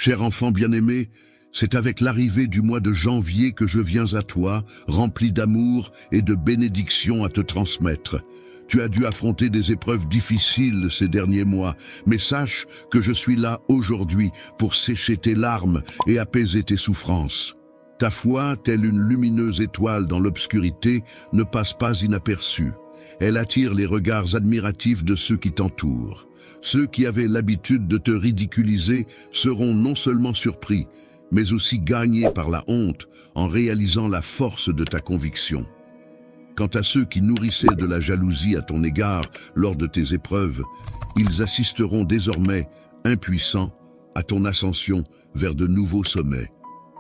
Cher enfant bien-aimé, c'est avec l'arrivée du mois de janvier que je viens à toi, rempli d'amour et de bénédictions à te transmettre. Tu as dû affronter des épreuves difficiles ces derniers mois, mais sache que je suis là aujourd'hui pour sécher tes larmes et apaiser tes souffrances. Ta foi, telle une lumineuse étoile dans l'obscurité, ne passe pas inaperçue. Elle attire les regards admiratifs de ceux qui t'entourent. Ceux qui avaient l'habitude de te ridiculiser seront non seulement surpris, mais aussi gagnés par la honte en réalisant la force de ta conviction. Quant à ceux qui nourrissaient de la jalousie à ton égard lors de tes épreuves, ils assisteront désormais, impuissants, à ton ascension vers de nouveaux sommets.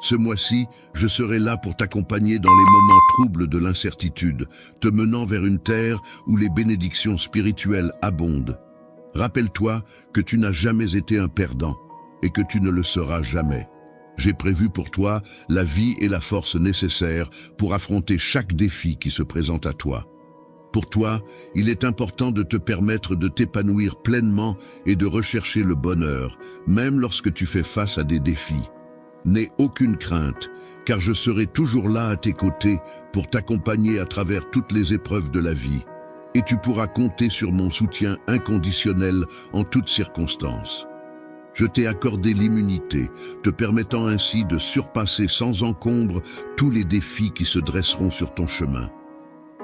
Ce mois-ci, je serai là pour t'accompagner dans les moments troubles de l'incertitude, te menant vers une terre où les bénédictions spirituelles abondent. Rappelle-toi que tu n'as jamais été un perdant et que tu ne le seras jamais. J'ai prévu pour toi la vie et la force nécessaires pour affronter chaque défi qui se présente à toi. Pour toi, il est important de te permettre de t'épanouir pleinement et de rechercher le bonheur, même lorsque tu fais face à des défis. N'aie aucune crainte, car je serai toujours là à tes côtés pour t'accompagner à travers toutes les épreuves de la vie. Et tu pourras compter sur mon soutien inconditionnel en toutes circonstances. Je t'ai accordé l'immunité, te permettant ainsi de surpasser sans encombre tous les défis qui se dresseront sur ton chemin.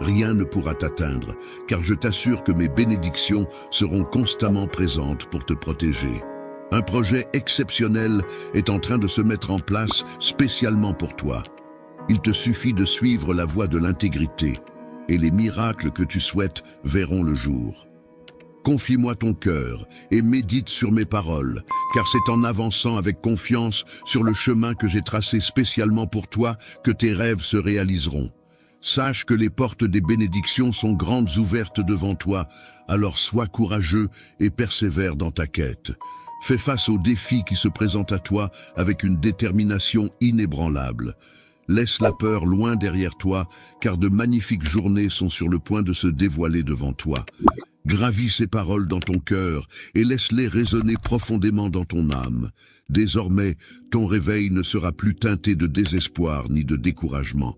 Rien ne pourra t'atteindre, car je t'assure que mes bénédictions seront constamment présentes pour te protéger. Un projet exceptionnel est en train de se mettre en place spécialement pour toi. Il te suffit de suivre la voie de l'intégrité, et les miracles que tu souhaites verront le jour. Confie-moi ton cœur et médite sur mes paroles, car c'est en avançant avec confiance sur le chemin que j'ai tracé spécialement pour toi que tes rêves se réaliseront. Sache que les portes des bénédictions sont grandes ouvertes devant toi, alors sois courageux et persévère dans ta quête. Fais face aux défis qui se présentent à toi avec une détermination inébranlable. Laisse la peur loin derrière toi, car de magnifiques journées sont sur le point de se dévoiler devant toi. Gravis ces paroles dans ton cœur et laisse-les résonner profondément dans ton âme. Désormais, ton réveil ne sera plus teinté de désespoir ni de découragement.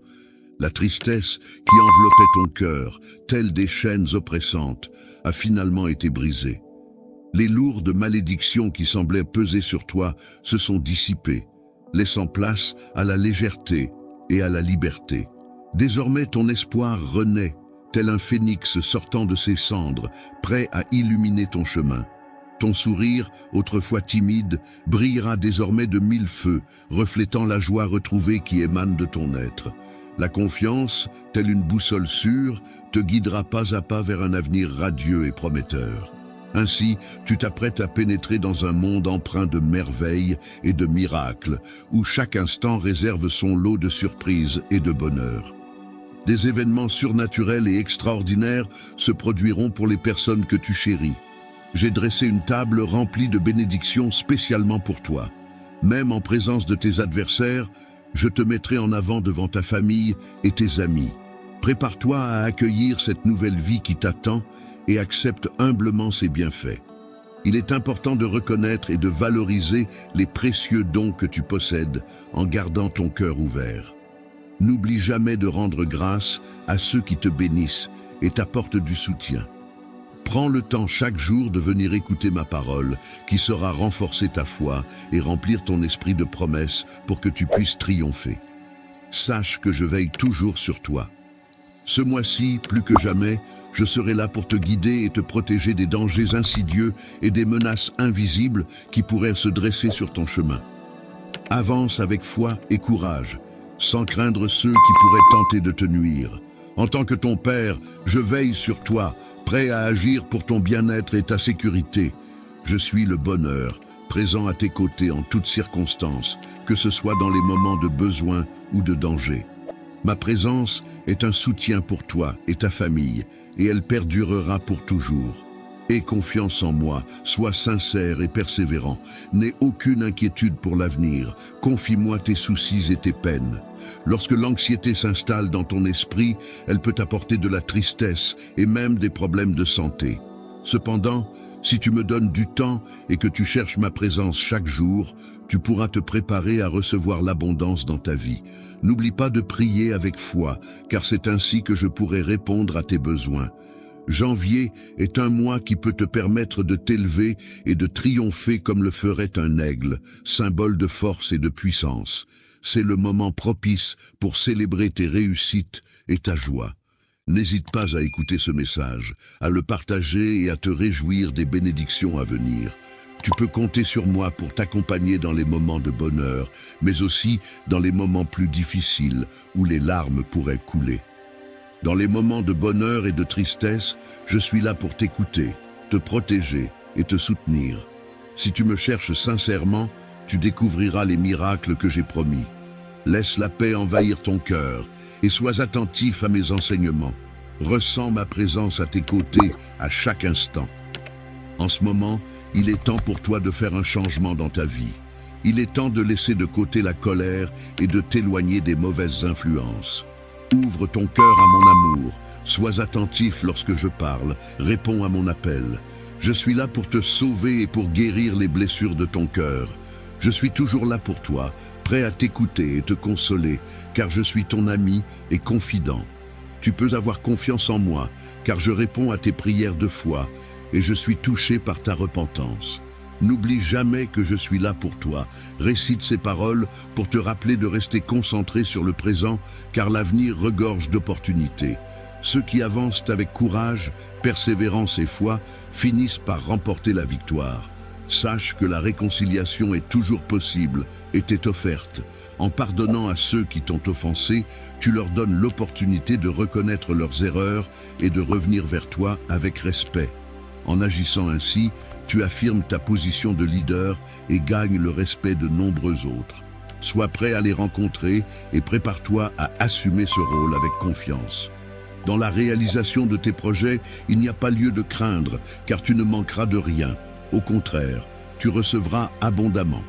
La tristesse qui enveloppait ton cœur, telle des chaînes oppressantes, a finalement été brisée. Les lourdes malédictions qui semblaient peser sur toi se sont dissipées, laissant place à la légèreté et à la liberté. Désormais, ton espoir renaît, tel un phénix sortant de ses cendres, prêt à illuminer ton chemin. Ton sourire, autrefois timide, brillera désormais de 1000 feux, reflétant la joie retrouvée qui émane de ton être. La confiance, telle une boussole sûre, te guidera pas à pas vers un avenir radieux et prometteur. Ainsi, tu t'apprêtes à pénétrer dans un monde empreint de merveilles et de miracles, où chaque instant réserve son lot de surprises et de bonheur. Des événements surnaturels et extraordinaires se produiront pour les personnes que tu chéris. J'ai dressé une table remplie de bénédictions spécialement pour toi. Même en présence de tes adversaires, je te mettrai en avant devant ta famille et tes amis. Prépare-toi à accueillir cette nouvelle vie qui t'attend et accepte humblement ses bienfaits. Il est important de reconnaître et de valoriser les précieux dons que tu possèdes en gardant ton cœur ouvert. N'oublie jamais de rendre grâce à ceux qui te bénissent et t'apportent du soutien. Prends le temps chaque jour de venir écouter ma parole, qui saura renforcer ta foi et remplir ton esprit de promesses pour que tu puisses triompher. Sache que je veille toujours sur toi. Ce mois-ci, plus que jamais, je serai là pour te guider et te protéger des dangers insidieux et des menaces invisibles qui pourraient se dresser sur ton chemin. Avance avec foi et courage, sans craindre ceux qui pourraient tenter de te nuire. En tant que ton père, je veille sur toi, prêt à agir pour ton bien-être et ta sécurité. Je suis le bonheur, présent à tes côtés en toutes circonstances, que ce soit dans les moments de besoin ou de danger. Ma présence est un soutien pour toi et ta famille, et elle perdurera pour toujours. Aie confiance en moi, sois sincère et persévérant. N'aie aucune inquiétude pour l'avenir. Confie-moi tes soucis et tes peines. Lorsque l'anxiété s'installe dans ton esprit, elle peut apporter de la tristesse et même des problèmes de santé. Cependant, si tu me donnes du temps et que tu cherches ma présence chaque jour, tu pourras te préparer à recevoir l'abondance dans ta vie. N'oublie pas de prier avec foi, car c'est ainsi que je pourrai répondre à tes besoins. Janvier est un mois qui peut te permettre de t'élever et de triompher comme le ferait un aigle, symbole de force et de puissance. C'est le moment propice pour célébrer tes réussites et ta joie. N'hésite pas à écouter ce message, à le partager et à te réjouir des bénédictions à venir. Tu peux compter sur moi pour t'accompagner dans les moments de bonheur, mais aussi dans les moments plus difficiles où les larmes pourraient couler. Dans les moments de bonheur et de tristesse, je suis là pour t'écouter, te protéger et te soutenir. Si tu me cherches sincèrement, tu découvriras les miracles que j'ai promis. Laisse la paix envahir ton cœur et sois attentif à mes enseignements. Ressens ma présence à tes côtés à chaque instant. En ce moment, il est temps pour toi de faire un changement dans ta vie. Il est temps de laisser de côté la colère et de t'éloigner des mauvaises influences. Ouvre ton cœur à mon amour, sois attentif lorsque je parle, réponds à mon appel. Je suis là pour te sauver et pour guérir les blessures de ton cœur. Je suis toujours là pour toi, prêt à t'écouter et te consoler, car je suis ton ami et confident. Tu peux avoir confiance en moi, car je réponds à tes prières de foi, et je suis touché par ta repentance. N'oublie jamais que je suis là pour toi. Récite ces paroles pour te rappeler de rester concentré sur le présent, car l'avenir regorge d'opportunités. Ceux qui avancent avec courage, persévérance et foi finissent par remporter la victoire. Sache que la réconciliation est toujours possible et t'est offerte. En pardonnant à ceux qui t'ont offensé, tu leur donnes l'opportunité de reconnaître leurs erreurs et de revenir vers toi avec respect. En agissant ainsi, tu affirmes ta position de leader et gagnes le respect de nombreux autres. Sois prêt à les rencontrer et prépare-toi à assumer ce rôle avec confiance. Dans la réalisation de tes projets, il n'y a pas lieu de craindre, car tu ne manqueras de rien. Au contraire, tu recevras abondamment.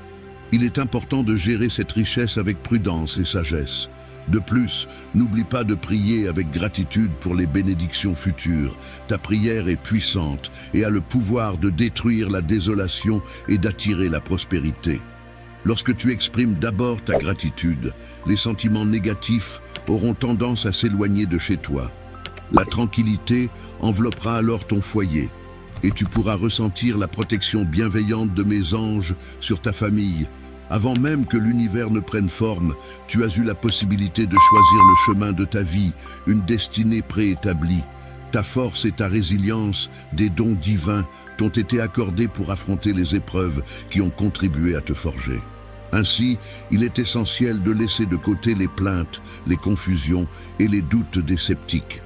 Il est important de gérer cette richesse avec prudence et sagesse. De plus, n'oublie pas de prier avec gratitude pour les bénédictions futures. Ta prière est puissante et a le pouvoir de détruire la désolation et d'attirer la prospérité. Lorsque tu exprimes d'abord ta gratitude, les sentiments négatifs auront tendance à s'éloigner de chez toi. La tranquillité enveloppera alors ton foyer et tu pourras ressentir la protection bienveillante de mes anges sur ta famille. Avant même que l'univers ne prenne forme, tu as eu la possibilité de choisir le chemin de ta vie, une destinée préétablie. Ta force et ta résilience, des dons divins, t'ont été accordés pour affronter les épreuves qui ont contribué à te forger. Ainsi, il est essentiel de laisser de côté les plaintes, les confusions et les doutes des sceptiques.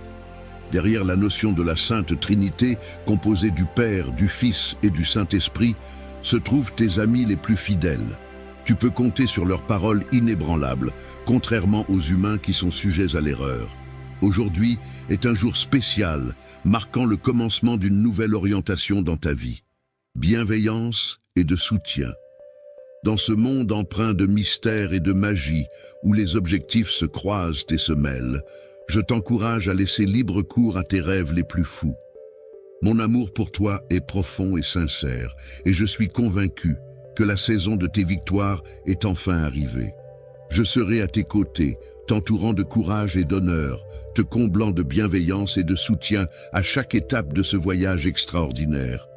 Derrière la notion de la Sainte Trinité, composée du Père, du Fils et du Saint-Esprit, se trouvent tes amis les plus fidèles. Tu peux compter sur leurs paroles inébranlables, contrairement aux humains qui sont sujets à l'erreur. Aujourd'hui est un jour spécial, marquant le commencement d'une nouvelle orientation dans ta vie. Bienveillance et de soutien. Dans ce monde empreint de mystère et de magie, où les objectifs se croisent et se mêlent, je t'encourage à laisser libre cours à tes rêves les plus fous. Mon amour pour toi est profond et sincère, et je suis convaincu que la saison de tes victoires est enfin arrivée. Je serai à tes côtés, t'entourant de courage et d'honneur, te comblant de bienveillance et de soutien à chaque étape de ce voyage extraordinaire.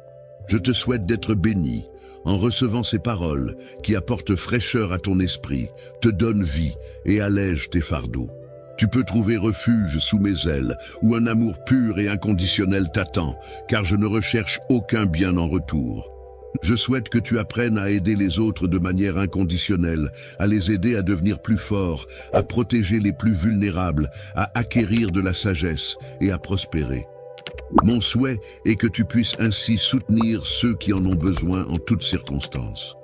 Je te souhaite d'être béni en recevant ces paroles qui apportent fraîcheur à ton esprit, te donnent vie et allègent tes fardeaux. Tu peux trouver refuge sous mes ailes, où un amour pur et inconditionnel t'attend, car je ne recherche aucun bien en retour. Je souhaite que tu apprennes à aider les autres de manière inconditionnelle, à les aider à devenir plus forts, à protéger les plus vulnérables, à acquérir de la sagesse et à prospérer. Mon souhait est que tu puisses ainsi soutenir ceux qui en ont besoin en toutes circonstances.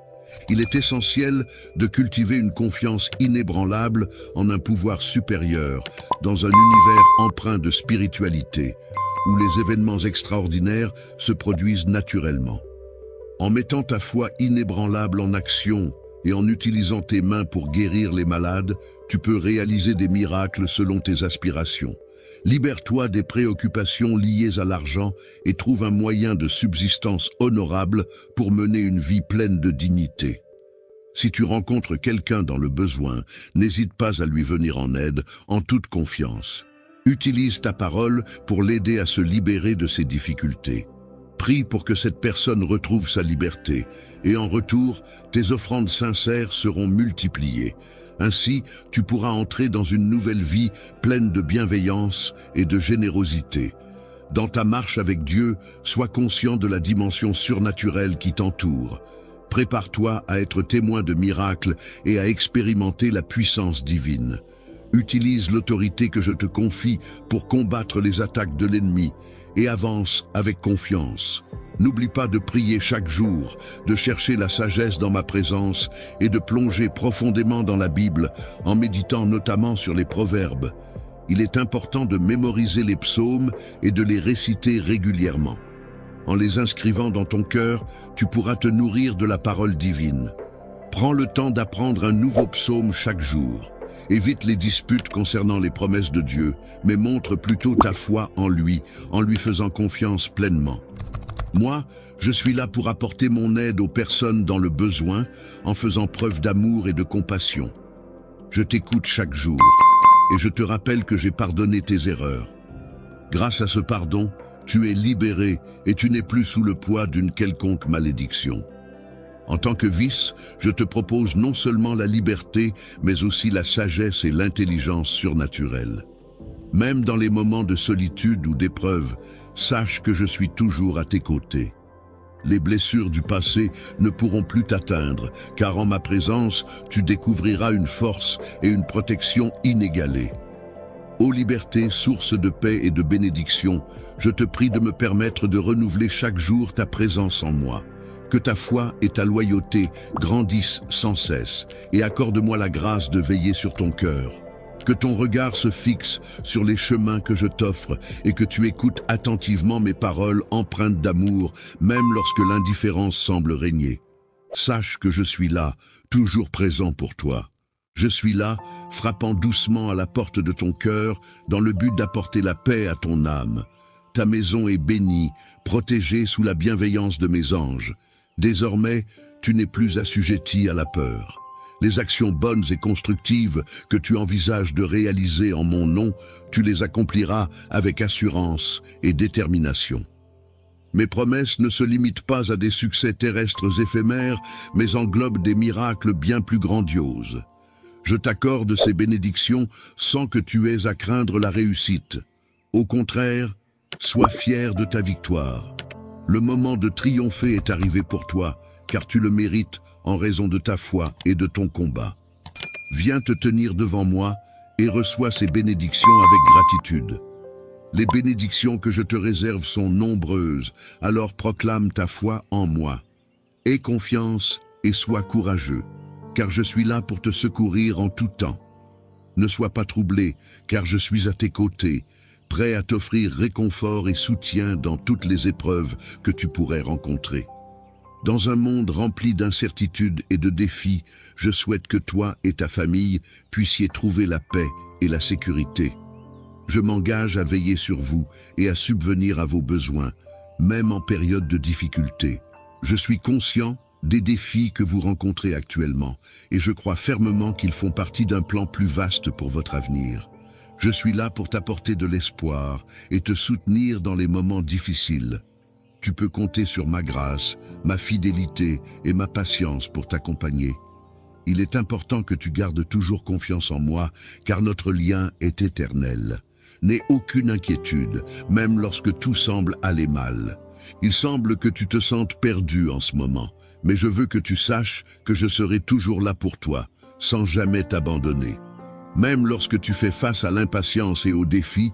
Il est essentiel de cultiver une confiance inébranlable en un pouvoir supérieur, dans un univers empreint de spiritualité, où les événements extraordinaires se produisent naturellement. En mettant ta foi inébranlable en action, Et en utilisant tes mains pour guérir les malades, tu peux réaliser des miracles selon tes aspirations. Libère-toi des préoccupations liées à l'argent et trouve un moyen de subsistance honorable pour mener une vie pleine de dignité. Si tu rencontres quelqu'un dans le besoin, n'hésite pas à lui venir en aide en toute confiance. Utilise ta parole pour l'aider à se libérer de ses difficultés. Prie pour que cette personne retrouve sa liberté, et en retour, tes offrandes sincères seront multipliées. Ainsi, tu pourras entrer dans une nouvelle vie pleine de bienveillance et de générosité. Dans ta marche avec Dieu, sois conscient de la dimension surnaturelle qui t'entoure. Prépare-toi à être témoin de miracles et à expérimenter la puissance divine. Utilise l'autorité que je te confie pour combattre les attaques de l'ennemi et avance avec confiance. N'oublie pas de prier chaque jour, de chercher la sagesse dans ma présence et de plonger profondément dans la Bible en méditant notamment sur les proverbes. Il est important de mémoriser les psaumes et de les réciter régulièrement. En les inscrivant dans ton cœur, tu pourras te nourrir de la parole divine. Prends le temps d'apprendre un nouveau psaume chaque jour. Évite les disputes concernant les promesses de Dieu, mais montre plutôt ta foi en lui faisant confiance pleinement. Moi, je suis là pour apporter mon aide aux personnes dans le besoin, en faisant preuve d'amour et de compassion. Je t'écoute chaque jour, et je te rappelle que j'ai pardonné tes erreurs. Grâce à ce pardon, tu es libéré et tu n'es plus sous le poids d'une quelconque malédiction. En tant que vice, je te propose non seulement la liberté, mais aussi la sagesse et l'intelligence surnaturelle. Même dans les moments de solitude ou d'épreuve, sache que je suis toujours à tes côtés. Les blessures du passé ne pourront plus t'atteindre, car en ma présence, tu découvriras une force et une protection inégalées. Ô liberté, source de paix et de bénédiction, je te prie de me permettre de renouveler chaque jour ta présence en moi. Que ta foi et ta loyauté grandissent sans cesse et accorde-moi la grâce de veiller sur ton cœur. Que ton regard se fixe sur les chemins que je t'offre et que tu écoutes attentivement mes paroles empreintes d'amour, même lorsque l'indifférence semble régner. Sache que je suis là, toujours présent pour toi. Je suis là, frappant doucement à la porte de ton cœur, dans le but d'apporter la paix à ton âme. Ta maison est bénie, protégée sous la bienveillance de mes anges. Désormais, tu n'es plus assujetti à la peur. Les actions bonnes et constructives que tu envisages de réaliser en mon nom, tu les accompliras avec assurance et détermination. Mes promesses ne se limitent pas à des succès terrestres éphémères, mais englobent des miracles bien plus grandioses. Je t'accorde ces bénédictions sans que tu aies à craindre la réussite. Au contraire, sois fier de ta victoire. Le moment de triompher est arrivé pour toi, car tu le mérites en raison de ta foi et de ton combat. Viens te tenir devant moi et reçois ces bénédictions avec gratitude. Les bénédictions que je te réserve sont nombreuses, alors proclame ta foi en moi. Aie confiance et sois courageux, car je suis là pour te secourir en tout temps. Ne sois pas troublé, car je suis à tes côtés, prêt à t'offrir réconfort et soutien dans toutes les épreuves que tu pourrais rencontrer. Dans un monde rempli d'incertitudes et de défis, je souhaite que toi et ta famille puissiez trouver la paix et la sécurité. Je m'engage à veiller sur vous et à subvenir à vos besoins, même en période de difficulté. Je suis conscient des défis que vous rencontrez actuellement et je crois fermement qu'ils font partie d'un plan plus vaste pour votre avenir. Je suis là pour t'apporter de l'espoir et te soutenir dans les moments difficiles. Tu peux compter sur ma grâce, ma fidélité et ma patience pour t'accompagner. Il est important que tu gardes toujours confiance en moi, car notre lien est éternel. N'aie aucune inquiétude, même lorsque tout semble aller mal. Il semble que tu te sentes perdu en ce moment, mais je veux que tu saches que je serai toujours là pour toi, sans jamais t'abandonner. Même lorsque tu fais face à l'impatience et aux défis,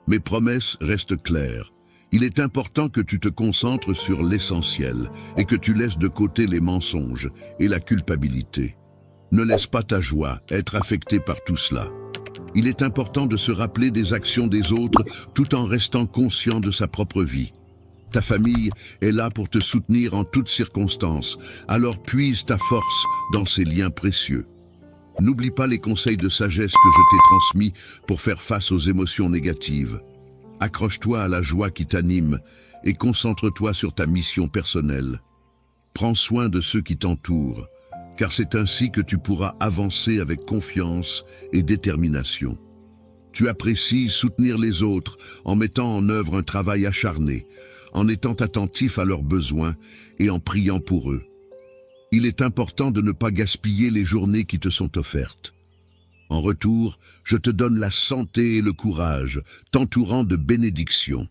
mes promesses restent claires. Il est important que tu te concentres sur l'essentiel et que tu laisses de côté les mensonges et la culpabilité. Ne laisse pas ta joie être affectée par tout cela. Il est important de se rappeler des actions des autres tout en restant conscient de sa propre vie. Ta famille est là pour te soutenir en toutes circonstances, alors puise ta force dans ces liens précieux. N'oublie pas les conseils de sagesse que je t'ai transmis pour faire face aux émotions négatives. Accroche-toi à la joie qui t'anime et concentre-toi sur ta mission personnelle. Prends soin de ceux qui t'entourent, car c'est ainsi que tu pourras avancer avec confiance et détermination. Tu apprécies soutenir les autres en mettant en œuvre un travail acharné, en étant attentif à leurs besoins et en priant pour eux. Il est important de ne pas gaspiller les journées qui te sont offertes. En retour, je te donne la santé et le courage, t'entourant de bénédictions.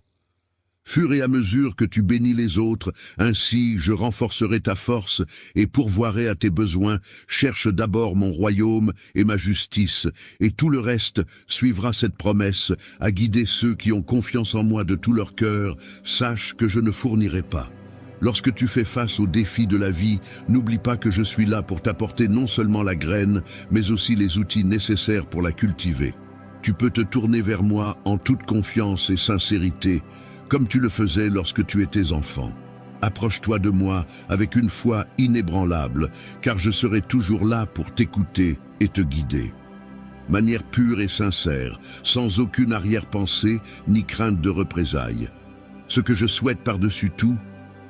Fur et à mesure que tu bénis les autres, ainsi je renforcerai ta force et pourvoirai à tes besoins. Cherche d'abord mon royaume et ma justice, et tout le reste suivra cette promesse, à guider ceux qui ont confiance en moi de tout leur cœur. Sache que je ne fournirai pas. Lorsque tu fais face aux défis de la vie, n'oublie pas que je suis là pour t'apporter non seulement la graine, mais aussi les outils nécessaires pour la cultiver. Tu peux te tourner vers moi en toute confiance et sincérité, comme tu le faisais lorsque tu étais enfant. Approche-toi de moi avec une foi inébranlable, car je serai toujours là pour t'écouter et te guider. Manière pure et sincère, sans aucune arrière-pensée ni crainte de représailles. Ce que je souhaite par-dessus tout,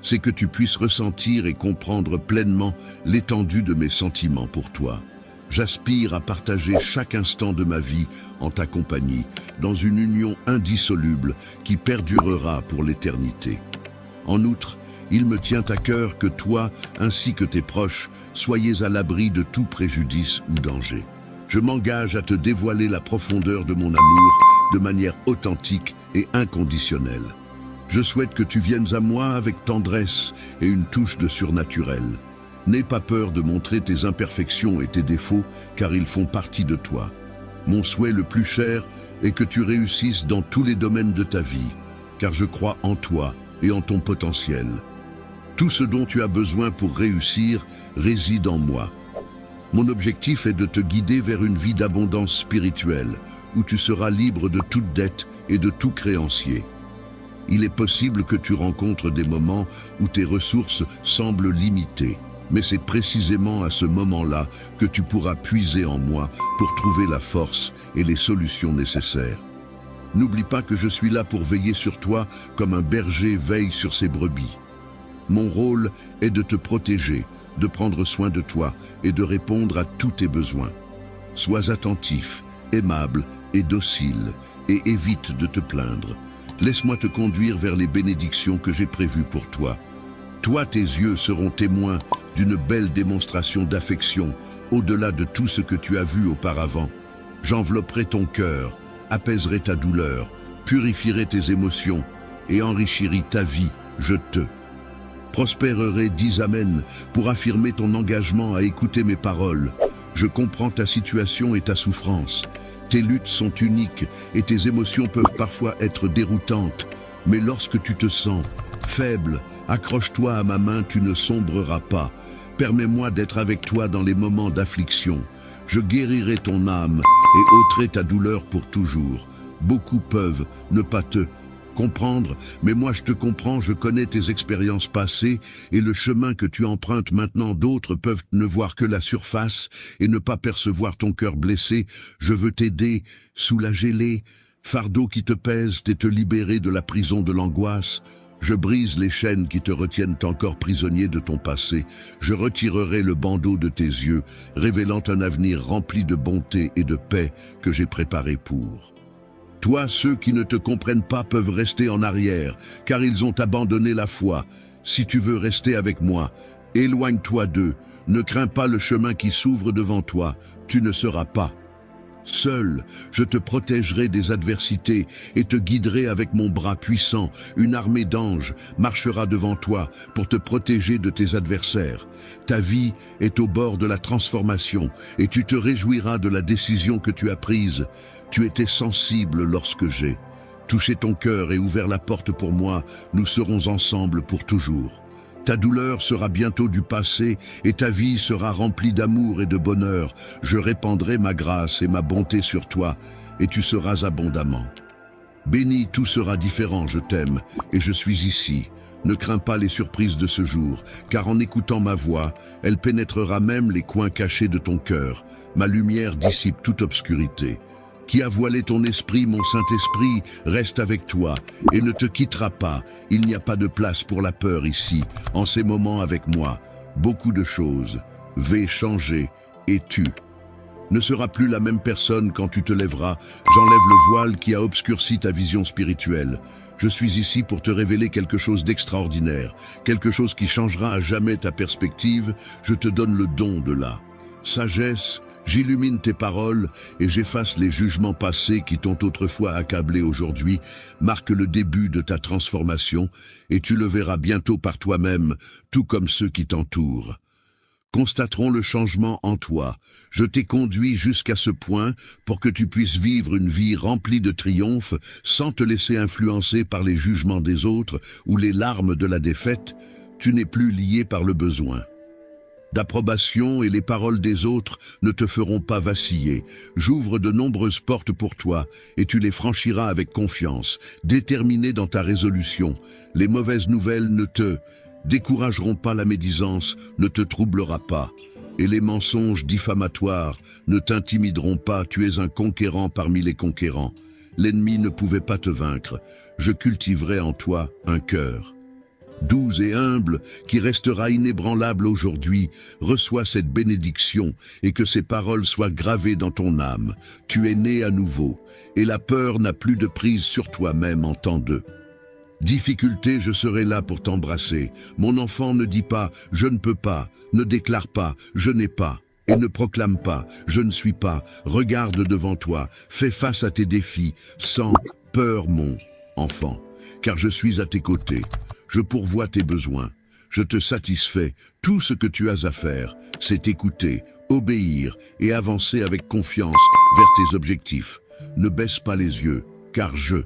c'est que tu puisses ressentir et comprendre pleinement l'étendue de mes sentiments pour toi. J'aspire à partager chaque instant de ma vie en ta compagnie, dans une union indissoluble qui perdurera pour l'éternité. En outre, il me tient à cœur que toi, ainsi que tes proches, soyez à l'abri de tout préjudice ou danger. Je m'engage à te dévoiler la profondeur de mon amour de manière authentique et inconditionnelle. Je souhaite que tu viennes à moi avec tendresse et une touche de surnaturel. N'aie pas peur de montrer tes imperfections et tes défauts, car ils font partie de toi. Mon souhait le plus cher est que tu réussisses dans tous les domaines de ta vie, car je crois en toi et en ton potentiel. Tout ce dont tu as besoin pour réussir réside en moi. Mon objectif est de te guider vers une vie d'abondance spirituelle, où tu seras libre de toute dette et de tout créancier. Il est possible que tu rencontres des moments où tes ressources semblent limitées. Mais c'est précisément à ce moment-là que tu pourras puiser en moi pour trouver la force et les solutions nécessaires. N'oublie pas que je suis là pour veiller sur toi comme un berger veille sur ses brebis. Mon rôle est de te protéger, de prendre soin de toi et de répondre à tous tes besoins. Sois attentif, aimable et docile, et évite de te plaindre. Laisse-moi te conduire vers les bénédictions que j'ai prévues pour toi. Toi, tes yeux seront témoins d'une belle démonstration d'affection, au-delà de tout ce que tu as vu auparavant. J'envelopperai ton cœur, apaiserai ta douleur, purifierai tes émotions et enrichirai ta vie, je te prospérerai, dis Amen, pour affirmer ton engagement à écouter mes paroles. Je comprends ta situation et ta souffrance. Tes luttes sont uniques et tes émotions peuvent parfois être déroutantes, mais lorsque tu te sens faible, accroche-toi à ma main, tu ne sombreras pas. Permets-moi d'être avec toi dans les moments d'affliction. Je guérirai ton âme et ôterai ta douleur pour toujours. Beaucoup peuvent ne pas te comprendre, mais moi je te comprends, je connais tes expériences passées et le chemin que tu empruntes maintenant. D'autres peuvent ne voir que la surface et ne pas percevoir ton cœur blessé. Je veux t'aider, soulager les fardeaux qui te pèsent et te libérer de la prison de l'angoisse. Je brise les chaînes qui te retiennent encore prisonnier de ton passé. Je retirerai le bandeau de tes yeux, révélant un avenir rempli de bonté et de paix que j'ai préparé pour toi. Ceux qui ne te comprennent pas peuvent rester en arrière, car ils ont abandonné la foi. Si tu veux rester avec moi, éloigne-toi d'eux. Ne crains pas le chemin qui s'ouvre devant toi. Tu ne seras pas seul. Je te protégerai des adversités et te guiderai avec mon bras puissant. Une armée d'anges marchera devant toi pour te protéger de tes adversaires. Ta vie est au bord de la transformation et tu te réjouiras de la décision que tu as prise. Tu étais sensible lorsque j'ai touché ton cœur et ouvert la porte pour moi. Nous serons ensemble pour toujours. Ta douleur sera bientôt du passé et ta vie sera remplie d'amour et de bonheur. Je répandrai ma grâce et ma bonté sur toi et tu seras abondamment Béni, tout sera différent, je t'aime, et je suis ici. Ne crains pas les surprises de ce jour, car en écoutant ma voix, elle pénétrera même les coins cachés de ton cœur. Ma lumière dissipe toute obscurité. Qui a voilé ton esprit, mon Saint-Esprit, reste avec toi et ne te quittera pas. Il n'y a pas de place pour la peur ici, en ces moments avec moi. Beaucoup de choses vais changer et tu ne seras plus la même personne quand tu te lèveras. J'enlève le voile qui a obscurci ta vision spirituelle. Je suis ici pour te révéler quelque chose d'extraordinaire, quelque chose qui changera à jamais ta perspective. Je te donne le don de la sagesse. J'illumine tes paroles et j'efface les jugements passés qui t'ont autrefois accablé aujourd'hui, marque le début de ta transformation et tu le verras bientôt par toi-même, tout comme ceux qui t'entourent. Constateront le changement en toi. Je t'ai conduit jusqu'à ce point pour que tu puisses vivre une vie remplie de triomphe sans te laisser influencer par les jugements des autres ou les larmes de la défaite. Tu n'es plus lié par le besoin d'approbation et les paroles des autres ne te feront pas vaciller. J'ouvre de nombreuses portes pour toi et tu les franchiras avec confiance, déterminé dans ta résolution. Les mauvaises nouvelles ne te décourageront pas, la médisance ne te troublera pas. Et les mensonges diffamatoires ne t'intimideront pas, tu es un conquérant parmi les conquérants. L'ennemi ne pouvait pas te vaincre. Je cultiverai en toi un cœur doux et humble, qui restera inébranlable aujourd'hui. Reçois cette bénédiction et que ces paroles soient gravées dans ton âme. Tu es né à nouveau et la peur n'a plus de prise sur toi-même en temps de difficulté. Je serai là pour t'embrasser. Mon enfant, ne dis pas « je ne peux pas », ne déclare pas « je n'ai pas ». Et ne proclame pas « je ne suis pas ». Regarde devant toi, fais face à tes défis, sans peur mon enfant, car je suis à tes côtés. Je pourvois tes besoins, je te satisfais. Tout ce que tu as à faire, c'est écouter, obéir et avancer avec confiance vers tes objectifs. Ne baisse pas les yeux, car je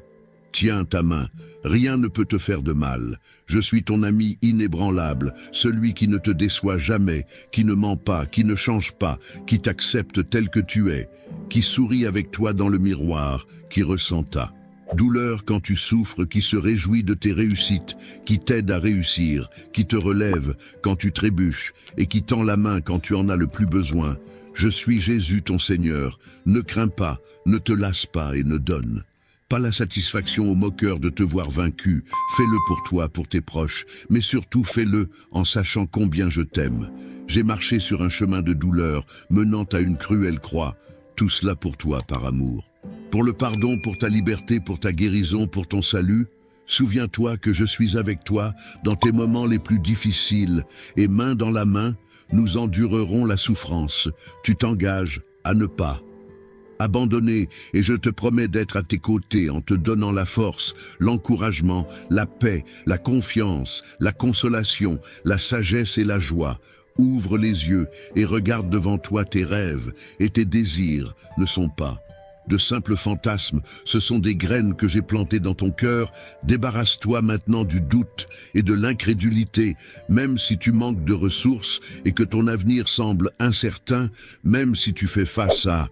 tiens ta main. Rien ne peut te faire de mal. Je suis ton ami inébranlable, celui qui ne te déçoit jamais, qui ne ment pas, qui ne change pas, qui t'accepte tel que tu es, qui sourit avec toi dans le miroir, qui ressent ta douleur quand tu souffres, qui se réjouit de tes réussites, qui t'aide à réussir, qui te relève quand tu trébuches et qui tend la main quand tu en as le plus besoin. Je suis Jésus ton Seigneur. Ne crains pas, ne te lasse pas et ne donne pas la satisfaction aux moqueurs de te voir vaincu. Fais-le pour toi, pour tes proches, mais surtout fais-le en sachant combien je t'aime. J'ai marché sur un chemin de douleur menant à une cruelle croix. Tout cela pour toi par amour. Pour le pardon, pour ta liberté, pour ta guérison, pour ton salut. Souviens-toi que je suis avec toi dans tes moments les plus difficiles et main dans la main, nous endurerons la souffrance. Tu t'engages à ne pas abandonner et je te promets d'être à tes côtés en te donnant la force, l'encouragement, la paix, la confiance, la consolation, la sagesse et la joie. Ouvre les yeux et regarde devant toi. Tes rêves et tes désirs ne sont pas de simples fantasmes, ce sont des graines que j'ai plantées dans ton cœur. Débarrasse-toi maintenant du doute et de l'incrédulité, même si tu manques de ressources et que ton avenir semble incertain, même si tu fais face à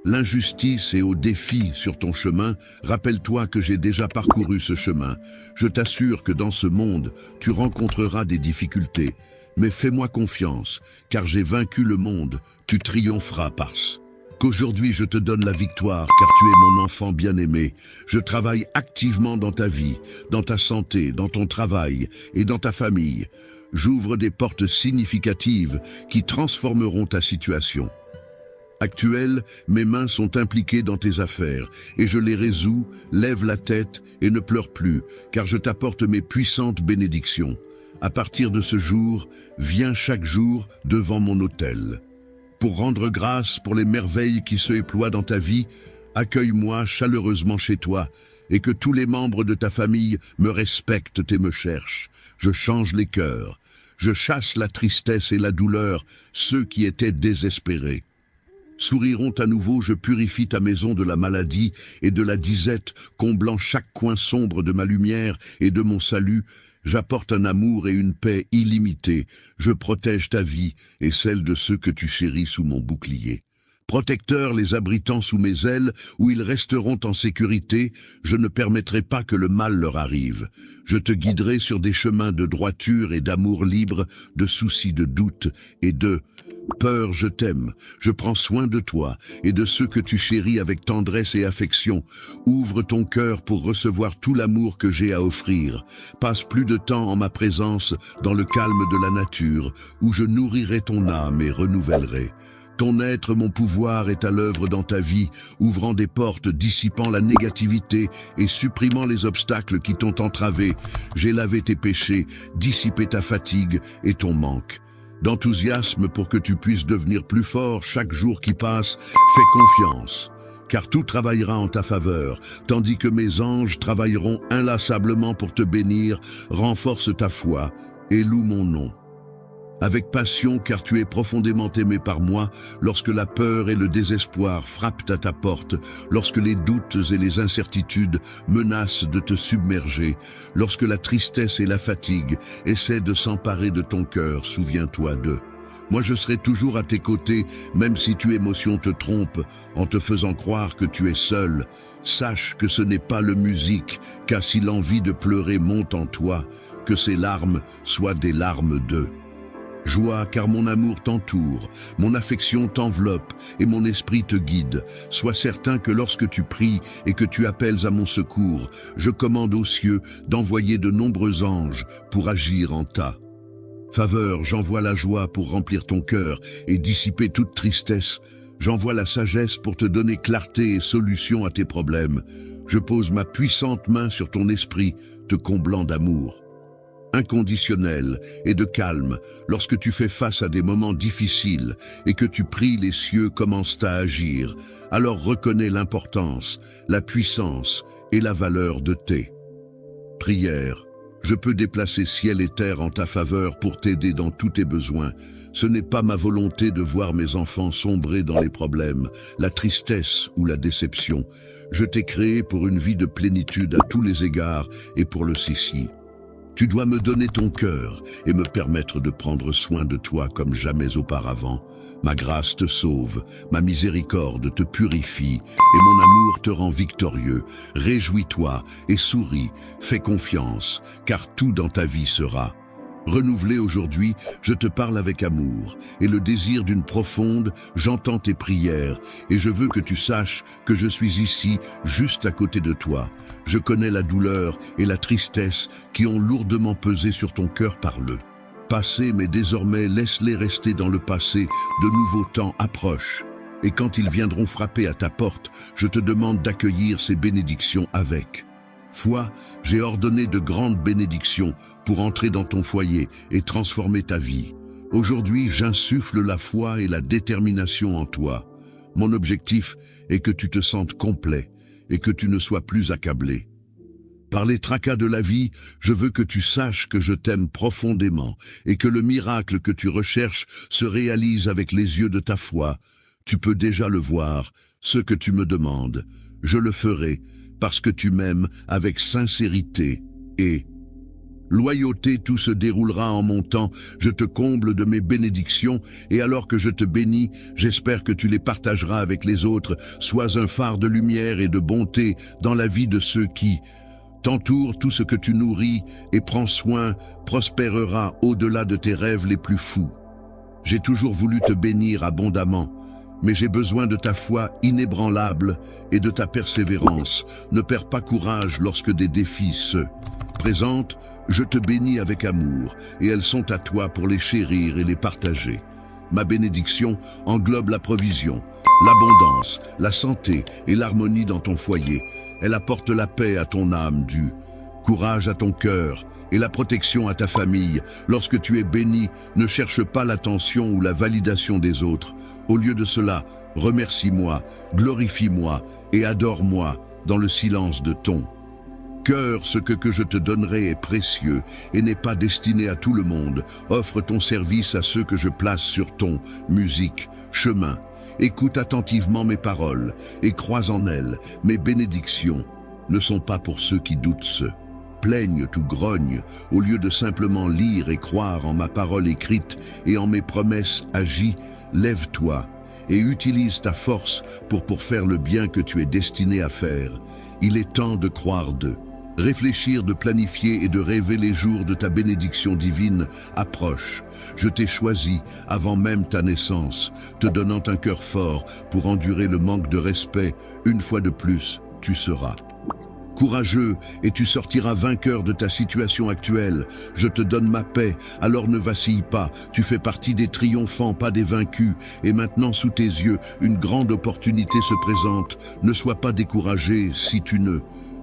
l'injustice et aux défis sur ton chemin. Rappelle-toi que j'ai déjà parcouru ce chemin. Je t'assure que dans ce monde, tu rencontreras des difficultés, mais fais-moi confiance, car j'ai vaincu le monde, tu triompheras parce qu'aujourd'hui je te donne la victoire, car tu es mon enfant bien-aimé. Je travaille activement dans ta vie, dans ta santé, dans ton travail et dans ta famille. J'ouvre des portes significatives qui transformeront ta situation actuelle. Mes mains sont impliquées dans tes affaires et je les résous. Lève la tête et ne pleure plus, car je t'apporte mes puissantes bénédictions. À partir de ce jour, viens chaque jour devant mon autel. Pour rendre grâce pour les merveilles qui se déploient dans ta vie, accueille-moi chaleureusement chez toi et que tous les membres de ta famille me respectent et me cherchent. Je change les cœurs, je chasse la tristesse et la douleur, ceux qui étaient désespérés souriront à nouveau. Je purifie ta maison de la maladie et de la disette, comblant chaque coin sombre de ma lumière et de mon salut. J'apporte un amour et une paix illimitée. Je protège ta vie et celle de ceux que tu chéris sous mon bouclier. Protecteur les abritant sous mes ailes, où ils resteront en sécurité, je ne permettrai pas que le mal leur arrive. Je te guiderai sur des chemins de droiture et d'amour libre, de soucis de doute et de peur. Je t'aime, je prends soin de toi et de ceux que tu chéris avec tendresse et affection. Ouvre ton cœur pour recevoir tout l'amour que j'ai à offrir. Passe plus de temps en ma présence dans le calme de la nature, où je nourrirai ton âme et renouvellerai. Ton être, mon pouvoir, est à l'œuvre dans ta vie, ouvrant des portes, dissipant la négativité et supprimant les obstacles qui t'ont entravé. J'ai lavé tes péchés, dissipé ta fatigue et ton manque. D'enthousiasme pour que tu puisses devenir plus fort chaque jour qui passe, fais confiance, car tout travaillera en ta faveur, tandis que mes anges travailleront inlassablement pour te bénir. Renforce ta foi et loue mon nom avec passion, car tu es profondément aimé par moi. Lorsque la peur et le désespoir frappent à ta porte, lorsque les doutes et les incertitudes menacent de te submerger, lorsque la tristesse et la fatigue essaient de s'emparer de ton cœur, souviens-toi d'eux. Moi je serai toujours à tes côtés, même si tes émotions te trompent en te faisant croire que tu es seul. Sache que ce n'est pas le musique, car si l'envie de pleurer monte en toi, que ces larmes soient des larmes d'eux. Joie, car mon amour t'entoure, mon affection t'enveloppe et mon esprit te guide. Sois certain que lorsque tu pries et que tu appelles à mon secours, je commande aux cieux d'envoyer de nombreux anges pour agir en ta faveur. J'envoie la joie pour remplir ton cœur et dissiper toute tristesse. J'envoie la sagesse pour te donner clarté et solution à tes problèmes. Je pose ma puissante main sur ton esprit, te comblant d'amour inconditionnel et de calme. Lorsque tu fais face à des moments difficiles et que tu pries, les cieux commencent à agir. Alors reconnais l'importance, la puissance et la valeur de tes prières. Je peux déplacer ciel et terre en ta faveur pour t'aider dans tous tes besoins. Ce n'est pas ma volonté de voir mes enfants sombrer dans les problèmes, la tristesse ou la déception. Je t'ai créé pour une vie de plénitude à tous les égards et pour le ceci. Tu dois me donner ton cœur et me permettre de prendre soin de toi comme jamais auparavant. Ma grâce te sauve, ma miséricorde te purifie et mon amour te rend victorieux. Réjouis-toi et souris, fais confiance, car tout dans ta vie sera renouvelé aujourd'hui. Je te parle avec amour et le désir d'une profonde, j'entends tes prières et je veux que tu saches que je suis ici, juste à côté de toi. Je connais la douleur et la tristesse qui ont lourdement pesé sur ton cœur par le passé, mais désormais laisse-les rester dans le passé. De nouveaux temps approchent et quand ils viendront frapper à ta porte, je te demande d'accueillir ces bénédictions avec foi. J'ai ordonné de grandes bénédictions pour entrer dans ton foyer et transformer ta vie. Aujourd'hui, j'insuffle la foi et la détermination en toi. Mon objectif est que tu te sentes complet et que tu ne sois plus accablé par les tracas de la vie. Je veux que tu saches que je t'aime profondément et que le miracle que tu recherches se réalise avec les yeux de ta foi. Tu peux déjà le voir, ce que tu me demandes. Je le ferai parce que tu m'aimes avec sincérité et loyauté. Tout se déroulera en mon temps. Je te comble de mes bénédictions et alors que je te bénis, j'espère que tu les partageras avec les autres. Sois un phare de lumière et de bonté dans la vie de ceux qui t'entourent. Tout ce que tu nourris et prends soin prospérera au-delà de tes rêves les plus fous. J'ai toujours voulu te bénir abondamment, mais j'ai besoin de ta foi inébranlable et de ta persévérance. Ne perds pas courage lorsque des défis se présentent. Je te bénis avec amour et elles sont à toi pour les chérir et les partager. Ma bénédiction englobe la provision, l'abondance, la santé et l'harmonie dans ton foyer. Elle apporte la paix à ton âme, du courage à ton cœur et la protection à ta famille. Lorsque tu es béni, ne cherche pas l'attention ou la validation des autres. Au lieu de cela, remercie-moi, glorifie-moi et adore-moi dans le silence de ton cœur. Ce que je te donnerai est précieux et n'est pas destiné à tout le monde. Offre ton service à ceux que je place sur ton chemin. Écoute attentivement mes paroles et crois en elles. Mes bénédictions ne sont pas pour ceux qui doutent, se plaignent ou grognent. Au lieu de simplement lire et croire en ma parole écrite et en mes promesses agies, lève-toi et utilise ta force pour faire le bien que tu es destiné à faire. Il est temps de croire d'eux. Réfléchir, de planifier et de rêver les jours de ta bénédiction divine approche. Je t'ai choisi avant même ta naissance, te donnant un cœur fort pour endurer le manque de respect. Une fois de plus, tu seras courageux et tu sortiras vainqueur de ta situation actuelle. Je te donne ma paix, alors ne vacille pas. Tu fais partie des triomphants, pas des vaincus. Et maintenant, sous tes yeux, une grande opportunité se présente. Ne sois pas découragé si tu ne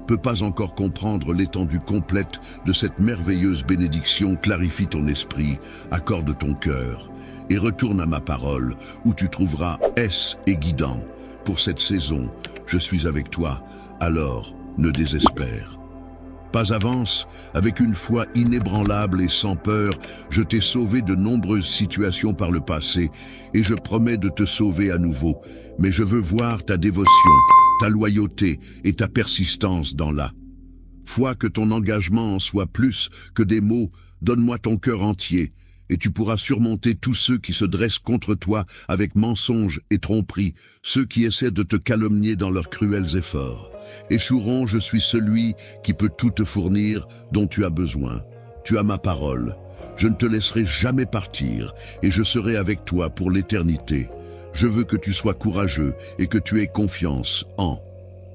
peux pas encore comprendre l'étendue complète de cette merveilleuse bénédiction. Clarifie ton esprit, accorde ton cœur et retourne à ma parole où tu trouveras aise et guidant. Pour cette saison, je suis avec toi, alors ne désespère pas. Avance avec une foi inébranlable et sans peur. Je t'ai sauvé de nombreuses situations par le passé et je promets de te sauver à nouveau. Mais je veux voir ta dévotion, ta loyauté et ta persistance dans la foi. Que ton engagement en soit plus que des mots. Donne-moi ton cœur entier et tu pourras surmonter tous ceux qui se dressent contre toi avec mensonges et tromperies, ceux qui essaient de te calomnier dans leurs cruels efforts. Échoueront, je suis celui qui peut tout te fournir dont tu as besoin. Tu as ma parole. Je ne te laisserai jamais partir et je serai avec toi pour l'éternité. Je veux que tu sois courageux et que tu aies confiance en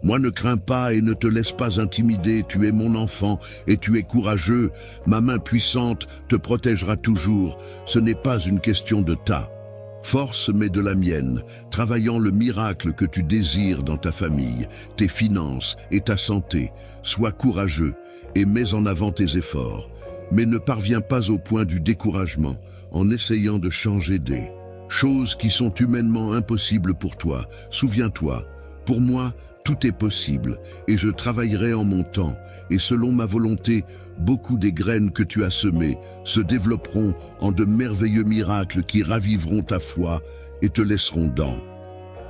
moi. Ne crains pas et ne te laisse pas intimider. Tu es mon enfant et tu es courageux. Ma main puissante te protégera toujours. Ce n'est pas une question de ta force mais de la mienne, travaillant le miracle que tu désires dans ta famille, tes finances et ta santé. Sois courageux et mets en avant tes efforts, mais ne parviens pas au point du découragement en essayant de changer des choses qui sont humainement impossibles pour toi. Souviens-toi, pour moi, tout est possible et je travaillerai en mon temps et selon ma volonté. Beaucoup des graines que tu as semées se développeront en de merveilleux miracles qui raviveront ta foi et te laisseront dans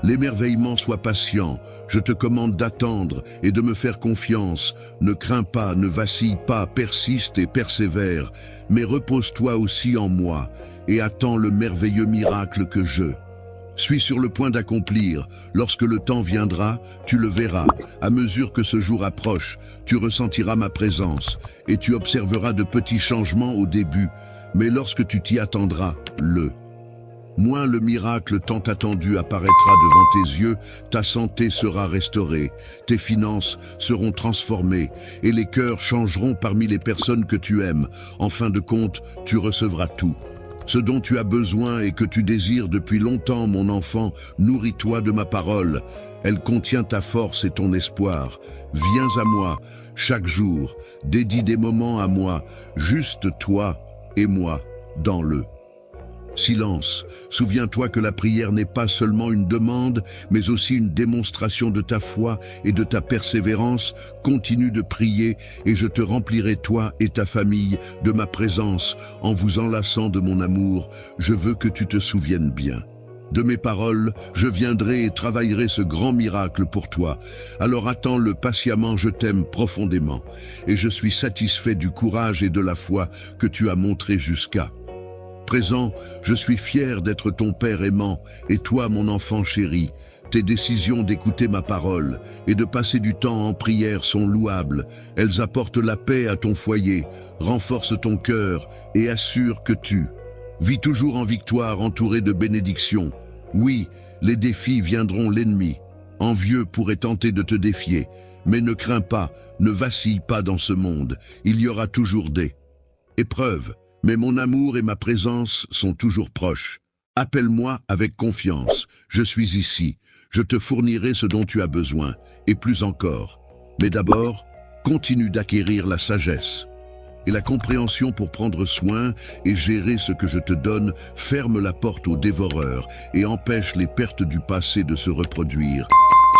l'émerveillement. Sois patient, je te commande d'attendre et de me faire confiance. Ne crains pas, ne vacille pas, persiste et persévère, mais repose-toi aussi en moi et attends le merveilleux miracle que je suis sur le point d'accomplir. Lorsque le temps viendra, tu le verras. À mesure que ce jour approche, tu ressentiras ma présence et tu observeras de petits changements au début. Mais lorsque tu t'y attendras, moins le miracle tant attendu apparaîtra devant tes yeux, ta santé sera restaurée, tes finances seront transformées et les cœurs changeront parmi les personnes que tu aimes. En fin de compte, tu recevras tout ce dont tu as besoin et que tu désires depuis longtemps. Mon enfant, nourris-toi de ma parole. Elle contient ta force et ton espoir. Viens à moi chaque jour, dédie des moments à moi, juste toi et moi dans le silence. Souviens-toi que la prière n'est pas seulement une demande, mais aussi une démonstration de ta foi et de ta persévérance. Continue de prier et je te remplirai, toi et ta famille, de ma présence en vous enlaçant de mon amour. Je veux que tu te souviennes bien de mes paroles. Je viendrai et travaillerai ce grand miracle pour toi. Alors attends-le patiemment. Je t'aime profondément et je suis satisfait du courage et de la foi que tu as montré jusqu'à présent. Je suis fier d'être ton père aimant et toi, mon enfant chéri. Tes décisions d'écouter ma parole et de passer du temps en prière sont louables. Elles apportent la paix à ton foyer, renforcent ton cœur et assurent que tu vis toujours en victoire, entouré de bénédictions. Oui, les défis viendront, l'ennemi envieux pourrait tenter de te défier, mais ne crains pas, ne vacille pas dans ce monde. Il y aura toujours des épreuves, mais mon amour et ma présence sont toujours proches. Appelle-moi avec confiance, je suis ici, je te fournirai ce dont tu as besoin, et plus encore. Mais d'abord, continue d'acquérir la sagesse et la compréhension pour prendre soin et gérer ce que je te donne. Ferme la porte aux dévoreurs et empêche les pertes du passé de se reproduire.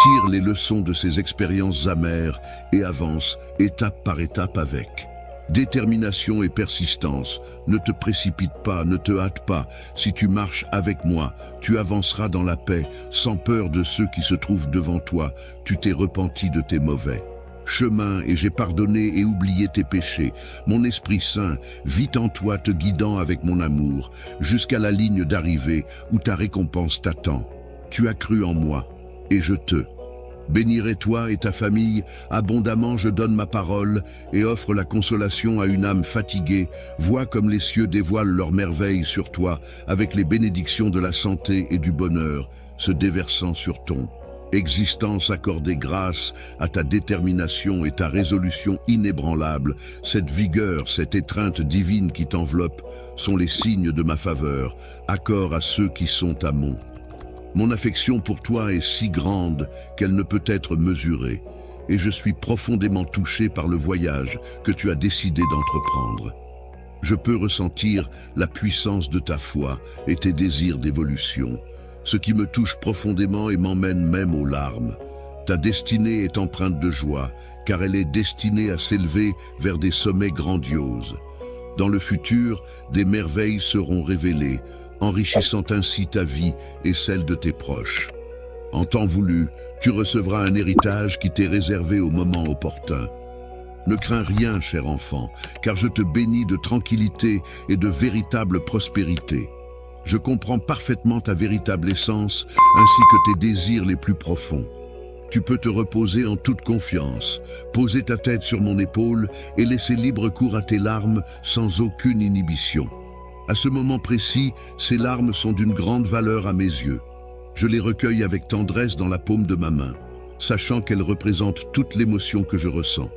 Tire les leçons de ces expériences amères et avance étape par étape avec détermination et persistance. Ne te précipite pas, ne te hâte pas. Si tu marches avec moi, tu avanceras dans la paix, sans peur de ceux qui se trouvent devant toi. Tu t'es repenti de tes mauvais chemins et j'ai pardonné et oublié tes péchés. Mon Esprit Saint vit en toi, te guidant avec mon amour, jusqu'à la ligne d'arrivée où ta récompense t'attend. Tu as cru en moi, et je te bénirai toi et ta famille, abondamment je donne ma parole et offre la consolation à une âme fatiguée. Vois comme les cieux dévoilent leurs merveilles sur toi, avec les bénédictions de la santé et du bonheur, se déversant sur ton existence. Accordée grâce à ta détermination et ta résolution inébranlable. Cette vigueur, cette étreinte divine qui t'enveloppe sont les signes de ma faveur. Accord à ceux qui sont à mon affection pour toi est si grande qu'elle ne peut être mesurée, et je suis profondément touché par le voyage que tu as décidé d'entreprendre. Je peux ressentir la puissance de ta foi et tes désirs d'évolution, ce qui me touche profondément et m'emmène même aux larmes. Ta destinée est empreinte de joie, car elle est destinée à s'élever vers des sommets grandioses. Dans le futur, des merveilles seront révélées, enrichissant ainsi ta vie et celle de tes proches. En temps voulu, tu recevras un héritage qui t'est réservé au moment opportun. Ne crains rien, cher enfant, car je te bénis de tranquillité et de véritable prospérité. Je comprends parfaitement ta véritable essence, ainsi que tes désirs les plus profonds. Tu peux te reposer en toute confiance, poser ta tête sur mon épaule et laisser libre cours à tes larmes sans aucune inhibition. À ce moment précis, ces larmes sont d'une grande valeur à mes yeux. Je les recueille avec tendresse dans la paume de ma main, sachant qu'elles représentent toute l'émotion que je ressens.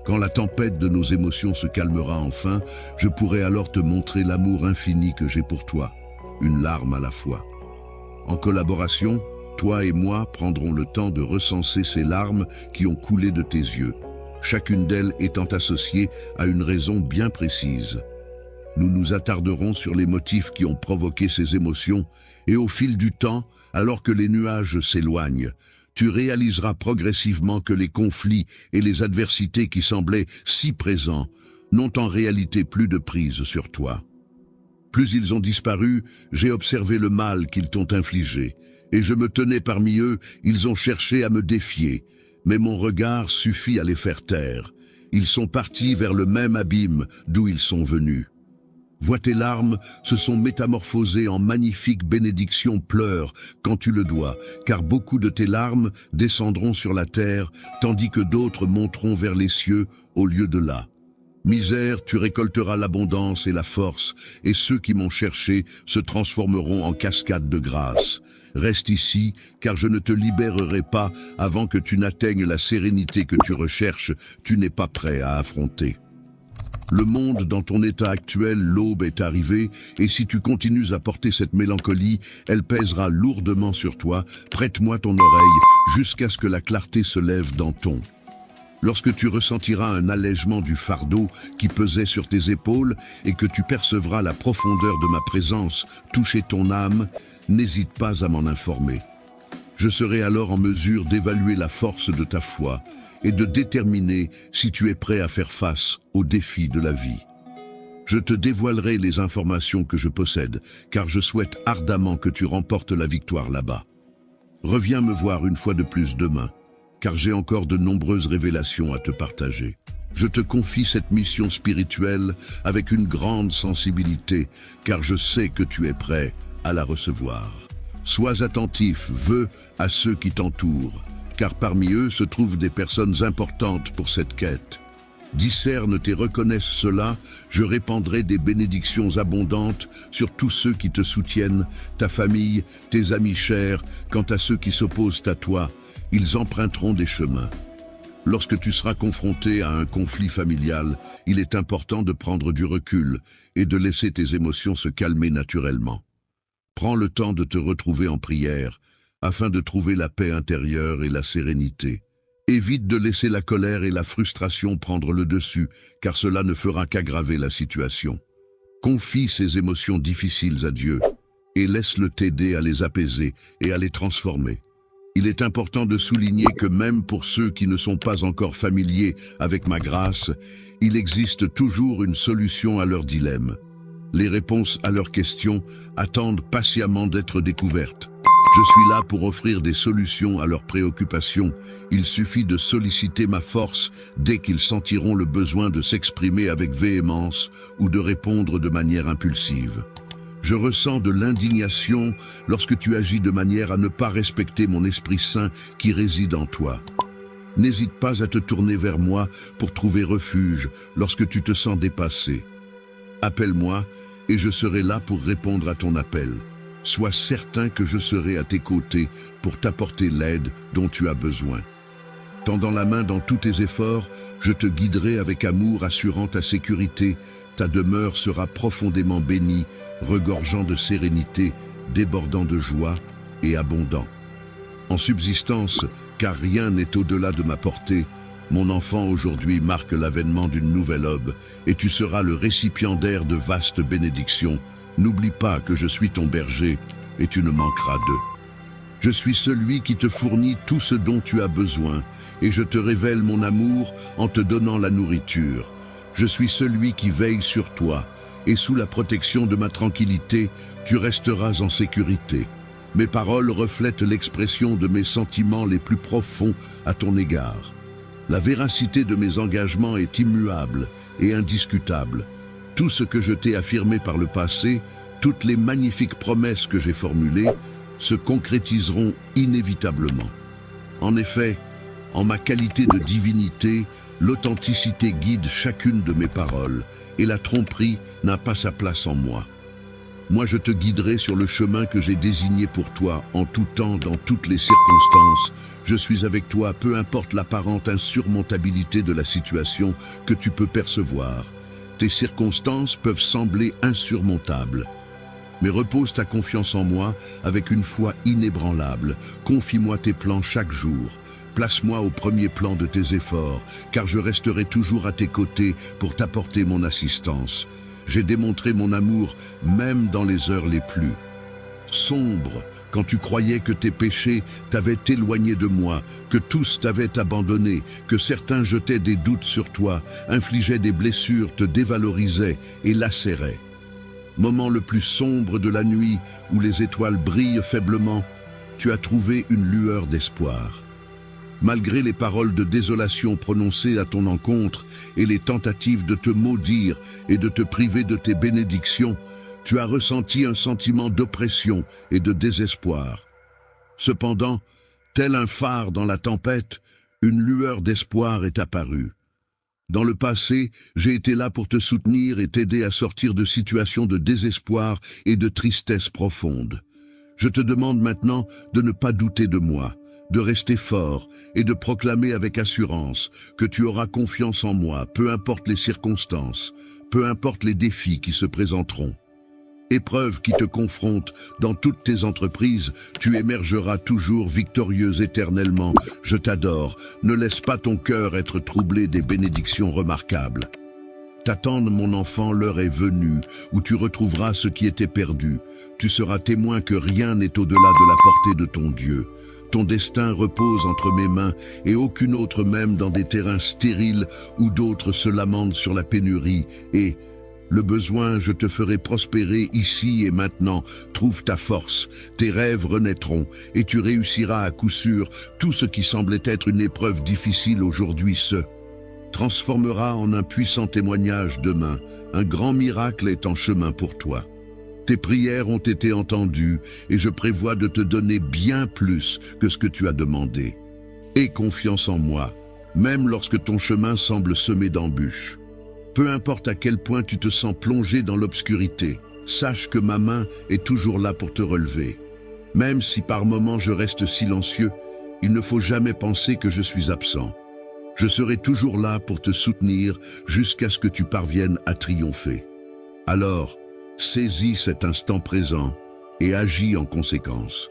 Quand la tempête de nos émotions se calmera enfin, je pourrai alors te montrer l'amour infini que j'ai pour toi, une larme à la fois. En collaboration, toi et moi prendrons le temps de recenser ces larmes qui ont coulé de tes yeux, chacune d'elles étant associée à une raison bien précise. Nous nous attarderons sur les motifs qui ont provoqué ces émotions et au fil du temps, alors que les nuages s'éloignent, tu réaliseras progressivement que les conflits et les adversités qui semblaient si présents n'ont en réalité plus de prise sur toi. Plus ils ont disparu, j'ai observé le mal qu'ils t'ont infligé, et je me tenais parmi eux, ils ont cherché à me défier, mais mon regard suffit à les faire taire. Ils sont partis vers le même abîme d'où ils sont venus. Vois tes larmes se sont métamorphosées en magnifiques bénédictions. Pleure quand tu le dois, car beaucoup de tes larmes descendront sur la terre, tandis que d'autres monteront vers les cieux au lieu de là. Misère, tu récolteras l'abondance et la force, et ceux qui m'ont cherché se transformeront en cascades de grâce. Reste ici, car je ne te libérerai pas avant que tu n'atteignes la sérénité que tu recherches, tu n'es pas prêt à affronter. Le monde dans ton état actuel, l'aube est arrivée, et si tu continues à porter cette mélancolie, elle pèsera lourdement sur toi. Prête-moi ton oreille, jusqu'à ce que la clarté se lève dans ton. Lorsque tu ressentiras un allègement du fardeau qui pesait sur tes épaules, et que tu percevras la profondeur de ma présence toucher ton âme, n'hésite pas à m'en informer. Je serai alors en mesure d'évaluer la force de ta foi, et de déterminer si tu es prêt à faire face aux défis de la vie. Je te dévoilerai les informations que je possède, car je souhaite ardemment que tu remportes la victoire là-bas. Reviens me voir une fois de plus demain, car j'ai encore de nombreuses révélations à te partager. Je te confie cette mission spirituelle avec une grande sensibilité, car je sais que tu es prêt à la recevoir. Sois attentif, à ceux qui t'entourent, car parmi eux se trouvent des personnes importantes pour cette quête. Discerne et reconnaisse cela, je répandrai des bénédictions abondantes sur tous ceux qui te soutiennent, ta famille, tes amis chers. Quant à ceux qui s'opposent à toi, ils emprunteront des chemins. Lorsque tu seras confronté à un conflit familial, il est important de prendre du recul et de laisser tes émotions se calmer naturellement. Prends le temps de te retrouver en prière, afin de trouver la paix intérieure et la sérénité. Évite de laisser la colère et la frustration prendre le dessus, car cela ne fera qu'aggraver la situation. Confie ces émotions difficiles à Dieu, et laisse-le t'aider à les apaiser et à les transformer. Il est important de souligner que même pour ceux qui ne sont pas encore familiers avec ma grâce, il existe toujours une solution à leurs dilemmes. Les réponses à leurs questions attendent patiemment d'être découvertes. Je suis là pour offrir des solutions à leurs préoccupations. Il suffit de solliciter ma force dès qu'ils sentiront le besoin de s'exprimer avec véhémence ou de répondre de manière impulsive. Je ressens de l'indignation lorsque tu agis de manière à ne pas respecter mon Esprit Saint qui réside en toi. N'hésite pas à te tourner vers moi pour trouver refuge lorsque tu te sens dépassé. Appelle-moi et je serai là pour répondre à ton appel. Sois certain que je serai à tes côtés pour t'apporter l'aide dont tu as besoin. Tendant la main dans tous tes efforts, je te guiderai avec amour, assurant ta sécurité. Ta demeure sera profondément bénie, regorgeant de sérénité, débordant de joie et abondant. En subsistance, car rien n'est au-delà de ma portée, mon enfant aujourd'hui marque l'avènement d'une nouvelle aube, et tu seras le récipiendaire de vastes bénédictions. N'oublie pas que je suis ton berger, et tu ne manqueras d'eux. Je suis celui qui te fournit tout ce dont tu as besoin, et je te révèle mon amour en te donnant la nourriture. Je suis celui qui veille sur toi, et sous la protection de ma tranquillité, tu resteras en sécurité. Mes paroles reflètent l'expression de mes sentiments les plus profonds à ton égard. La véracité de mes engagements est immuable et indiscutable. Tout ce que je t'ai affirmé par le passé, toutes les magnifiques promesses que j'ai formulées, se concrétiseront inévitablement. En effet, en ma qualité de divinité, l'authenticité guide chacune de mes paroles, et la tromperie n'a pas sa place en moi. Moi, je te guiderai sur le chemin que j'ai désigné pour toi, en tout temps, dans toutes les circonstances. Je suis avec toi, peu importe l'apparente insurmontabilité de la situation que tu peux percevoir. Tes circonstances peuvent sembler insurmontables. Mais repose ta confiance en moi avec une foi inébranlable. Confie-moi tes plans chaque jour. Place-moi au premier plan de tes efforts, car je resterai toujours à tes côtés pour t'apporter mon assistance. J'ai démontré mon amour même dans les heures les plus sombres, quand tu croyais que tes péchés t'avaient éloigné de moi, que tous t'avaient abandonné, que certains jetaient des doutes sur toi, infligeaient des blessures, te dévalorisaient et lacéraient. Moment le plus sombre de la nuit, où les étoiles brillent faiblement, tu as trouvé une lueur d'espoir. Malgré les paroles de désolation prononcées à ton encontre et les tentatives de te maudire et de te priver de tes bénédictions, tu as ressenti un sentiment d'oppression et de désespoir. Cependant, tel un phare dans la tempête, une lueur d'espoir est apparue. Dans le passé, j'ai été là pour te soutenir et t'aider à sortir de situations de désespoir et de tristesse profonde. Je te demande maintenant de ne pas douter de moi, de rester fort et de proclamer avec assurance que tu auras confiance en moi, peu importe les circonstances, peu importe les défis qui se présenteront. Épreuve qui te confronte dans toutes tes entreprises, tu émergeras toujours victorieux éternellement. Je t'adore, ne laisse pas ton cœur être troublé des bénédictions remarquables. T'attendre, mon enfant, l'heure est venue, où tu retrouveras ce qui était perdu. Tu seras témoin que rien n'est au-delà de la portée de ton Dieu. Ton destin repose entre mes mains et aucune autre même dans des terrains stériles où d'autres se lamentent sur la pénurie et le besoin, je te ferai prospérer ici et maintenant. Trouve ta force, tes rêves renaîtront et tu réussiras à coup sûr. Tout ce qui semblait être une épreuve difficile aujourd'hui se transformera en un puissant témoignage demain. Un grand miracle est en chemin pour toi. Tes prières ont été entendues et je prévois de te donner bien plus que ce que tu as demandé. Aie confiance en moi, même lorsque ton chemin semble semé d'embûches. Peu importe à quel point tu te sens plongé dans l'obscurité, sache que ma main est toujours là pour te relever. Même si par moments je reste silencieux, il ne faut jamais penser que je suis absent. Je serai toujours là pour te soutenir jusqu'à ce que tu parviennes à triompher. Alors, saisis cet instant présent et agis en conséquence.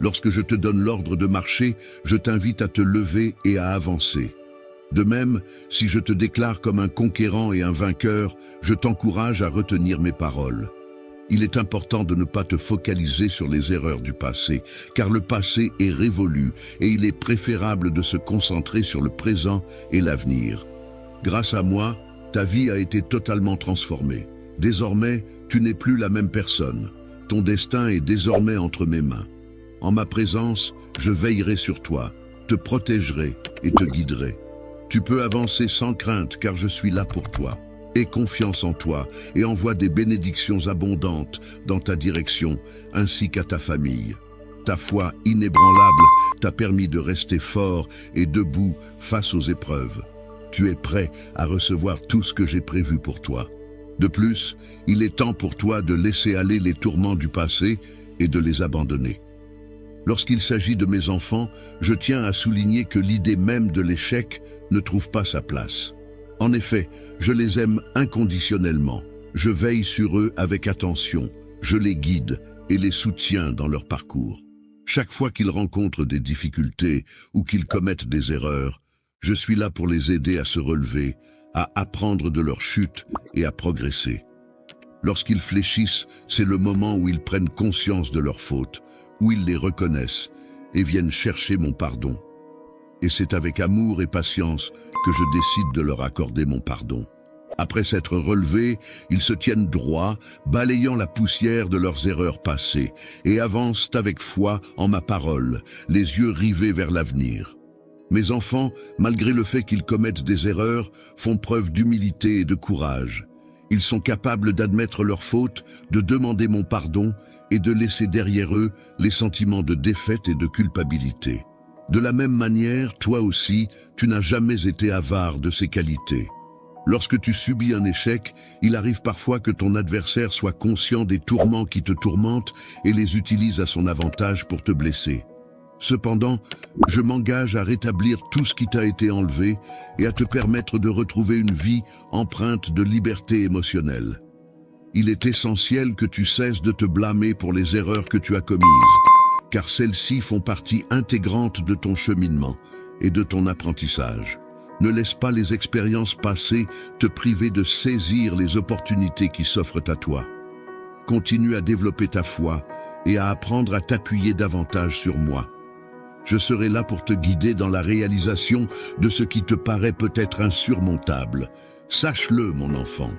Lorsque je te donne l'ordre de marcher, je t'invite à te lever et à avancer. De même, si je te déclare comme un conquérant et un vainqueur, je t'encourage à retenir mes paroles. Il est important de ne pas te focaliser sur les erreurs du passé, car le passé est révolu et il est préférable de se concentrer sur le présent et l'avenir. Grâce à moi, ta vie a été totalement transformée. Désormais, tu n'es plus la même personne. Ton destin est désormais entre mes mains. En ma présence, je veillerai sur toi, te protégerai et te guiderai. Tu peux avancer sans crainte car je suis là pour toi. Aie confiance en toi et envoie des bénédictions abondantes dans ta direction ainsi qu'à ta famille. Ta foi inébranlable t'a permis de rester fort et debout face aux épreuves. Tu es prêt à recevoir tout ce que j'ai prévu pour toi. De plus, il est temps pour toi de laisser aller les tourments du passé et de les abandonner. Lorsqu'il s'agit de mes enfants, je tiens à souligner que l'idée même de l'échec ne trouve pas sa place. En effet, je les aime inconditionnellement. Je veille sur eux avec attention, je les guide et les soutiens dans leur parcours. Chaque fois qu'ils rencontrent des difficultés ou qu'ils commettent des erreurs, je suis là pour les aider à se relever, à apprendre de leur chute et à progresser. Lorsqu'ils fléchissent, c'est le moment où ils prennent conscience de leurs fautes, où ils les reconnaissent et viennent chercher mon pardon. Et c'est avec amour et patience que je décide de leur accorder mon pardon. Après s'être relevés, ils se tiennent droit, balayant la poussière de leurs erreurs passées, et avancent avec foi en ma parole, les yeux rivés vers l'avenir. Mes enfants, malgré le fait qu'ils commettent des erreurs, font preuve d'humilité et de courage. Ils sont capables d'admettre leurs fautes, de demander mon pardon et de laisser derrière eux les sentiments de défaite et de culpabilité. De la même manière, toi aussi, tu n'as jamais été avare de ces qualités. Lorsque tu subis un échec, il arrive parfois que ton adversaire soit conscient des tourments qui te tourmentent et les utilise à son avantage pour te blesser. Cependant, je m'engage à rétablir tout ce qui t'a été enlevé et à te permettre de retrouver une vie empreinte de liberté émotionnelle. Il est essentiel que tu cesses de te blâmer pour les erreurs que tu as commises, car celles-ci font partie intégrante de ton cheminement et de ton apprentissage. Ne laisse pas les expériences passées te priver de saisir les opportunités qui s'offrent à toi. Continue à développer ta foi et à apprendre à t'appuyer davantage sur moi. Je serai là pour te guider dans la réalisation de ce qui te paraît peut-être insurmontable. Sache-le, mon enfant.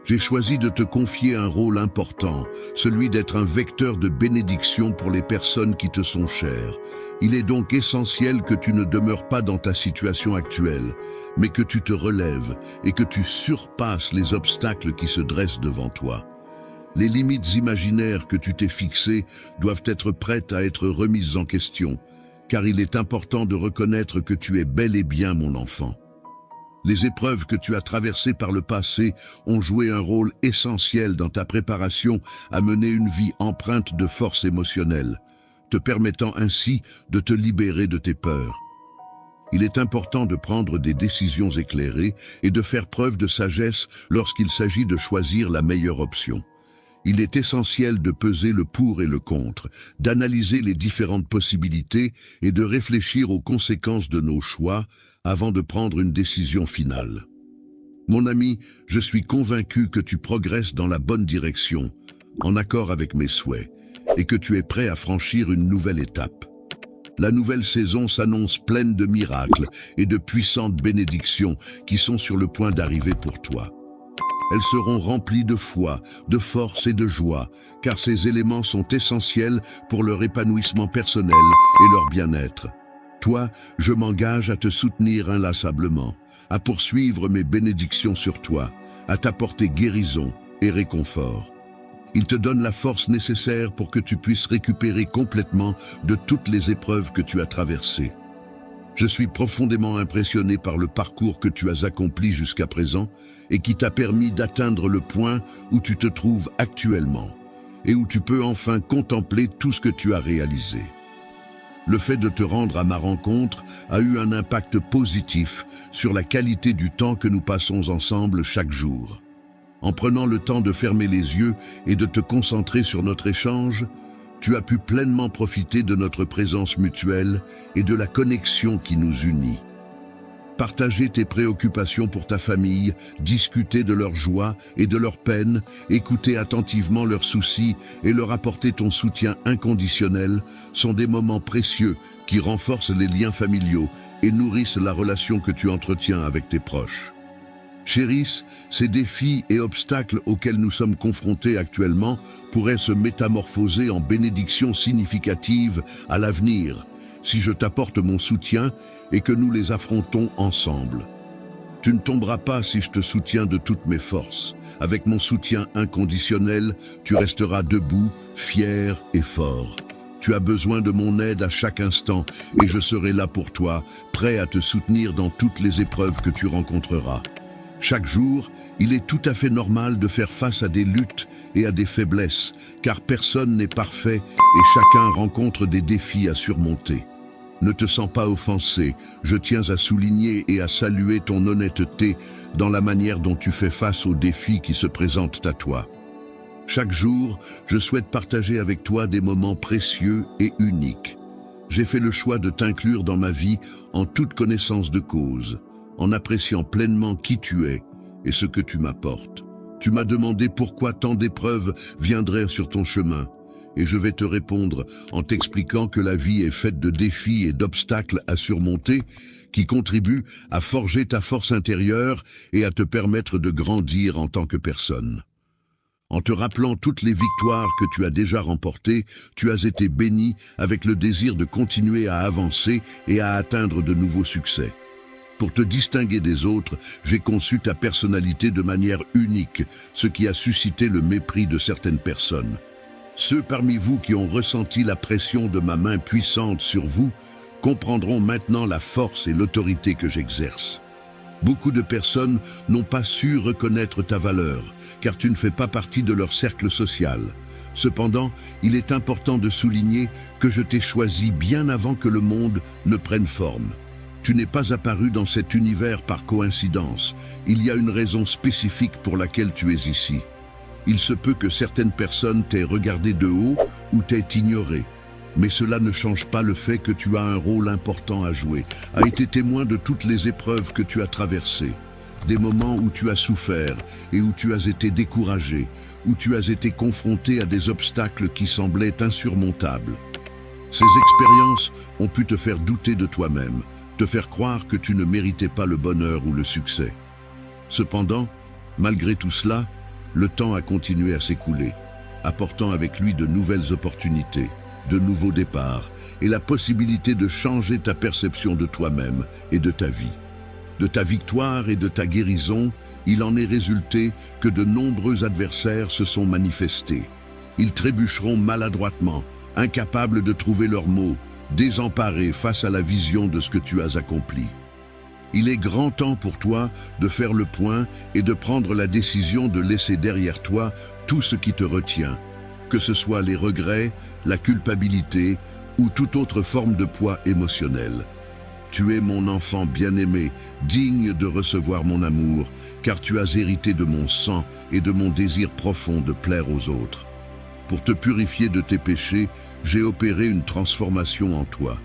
J'ai choisi de te confier un rôle important, celui d'être un vecteur de bénédiction pour les personnes qui te sont chères. Il est donc essentiel que tu ne demeures pas dans ta situation actuelle, mais que tu te relèves et que tu surpasses les obstacles qui se dressent devant toi. Les limites imaginaires que tu t'es fixées doivent être prêtes à être remises en question, car il est important de reconnaître que tu es bel et bien mon enfant. Les épreuves que tu as traversées par le passé ont joué un rôle essentiel dans ta préparation à mener une vie empreinte de force émotionnelle, te permettant ainsi de te libérer de tes peurs. Il est important de prendre des décisions éclairées et de faire preuve de sagesse lorsqu'il s'agit de choisir la meilleure option. Il est essentiel de peser le pour et le contre, d'analyser les différentes possibilités et de réfléchir aux conséquences de nos choix avant de prendre une décision finale. Mon ami, je suis convaincu que tu progresses dans la bonne direction, en accord avec mes souhaits, et que tu es prêt à franchir une nouvelle étape. La nouvelle saison s'annonce pleine de miracles et de puissantes bénédictions qui sont sur le point d'arriver pour toi. Elles seront remplies de foi, de force et de joie, car ces éléments sont essentiels pour leur épanouissement personnel et leur bien-être. Toi, je m'engage à te soutenir inlassablement, à poursuivre mes bénédictions sur toi, à t'apporter guérison et réconfort. Il te donne la force nécessaire pour que tu puisses récupérer complètement de toutes les épreuves que tu as traversées. Je suis profondément impressionné par le parcours que tu as accompli jusqu'à présent et qui t'a permis d'atteindre le point où tu te trouves actuellement et où tu peux enfin contempler tout ce que tu as réalisé. Le fait de te rendre à ma rencontre a eu un impact positif sur la qualité du temps que nous passons ensemble chaque jour. En prenant le temps de fermer les yeux et de te concentrer sur notre échange, tu as pu pleinement profiter de notre présence mutuelle et de la connexion qui nous unit. Partager tes préoccupations pour ta famille, discuter de leurs joies et de leurs peines, écouter attentivement leurs soucis et leur apporter ton soutien inconditionnel sont des moments précieux qui renforcent les liens familiaux et nourrissent la relation que tu entretiens avec tes proches. Chérisse, ces défis et obstacles auxquels nous sommes confrontés actuellement pourraient se métamorphoser en bénédictions significatives à l'avenir, si je t'apporte mon soutien et que nous les affrontons ensemble. Tu ne tomberas pas si je te soutiens de toutes mes forces. Avec mon soutien inconditionnel, tu resteras debout, fier et fort. Tu as besoin de mon aide à chaque instant et je serai là pour toi, prêt à te soutenir dans toutes les épreuves que tu rencontreras. Chaque jour, il est tout à fait normal de faire face à des luttes et à des faiblesses, car personne n'est parfait et chacun rencontre des défis à surmonter. Ne te sens pas offensé, je tiens à souligner et à saluer ton honnêteté dans la manière dont tu fais face aux défis qui se présentent à toi. Chaque jour, je souhaite partager avec toi des moments précieux et uniques. J'ai fait le choix de t'inclure dans ma vie en toute connaissance de cause, en appréciant pleinement qui tu es et ce que tu m'apportes. Tu m'as demandé pourquoi tant d'épreuves viendraient sur ton chemin, et je vais te répondre en t'expliquant que la vie est faite de défis et d'obstacles à surmonter qui contribuent à forger ta force intérieure et à te permettre de grandir en tant que personne. En te rappelant toutes les victoires que tu as déjà remportées, tu as été béni avec le désir de continuer à avancer et à atteindre de nouveaux succès. Pour te distinguer des autres, j'ai conçu ta personnalité de manière unique, ce qui a suscité le mépris de certaines personnes. Ceux parmi vous qui ont ressenti la pression de ma main puissante sur vous comprendront maintenant la force et l'autorité que j'exerce. Beaucoup de personnes n'ont pas su reconnaître ta valeur, car tu ne fais pas partie de leur cercle social. Cependant, il est important de souligner que je t'ai choisi bien avant que le monde ne prenne forme. Tu n'es pas apparu dans cet univers par coïncidence. Il y a une raison spécifique pour laquelle tu es ici. Il se peut que certaines personnes t'aient regardé de haut ou t'aient ignoré. Mais cela ne change pas le fait que tu as un rôle important à jouer, a été témoin de toutes les épreuves que tu as traversées, des moments où tu as souffert et où tu as été découragé, où tu as été confronté à des obstacles qui semblaient insurmontables. Ces expériences ont pu te faire douter de toi-même, te faire croire que tu ne méritais pas le bonheur ou le succès. Cependant, malgré tout cela, le temps a continué à s'écouler, apportant avec lui de nouvelles opportunités, de nouveaux départs et la possibilité de changer ta perception de toi-même et de ta vie. De ta victoire et de ta guérison, il en est résulté que de nombreux adversaires se sont manifestés. Ils trébucheront maladroitement, incapables de trouver leurs mots, désemparés face à la vision de ce que tu as accompli. Il est grand temps pour toi de faire le point et de prendre la décision de laisser derrière toi tout ce qui te retient, que ce soit les regrets, la culpabilité ou toute autre forme de poids émotionnel. Tu es mon enfant bien-aimé, digne de recevoir mon amour, car tu as hérité de mon sang et de mon désir profond de plaire aux autres. Pour te purifier de tes péchés, j'ai opéré une transformation en toi,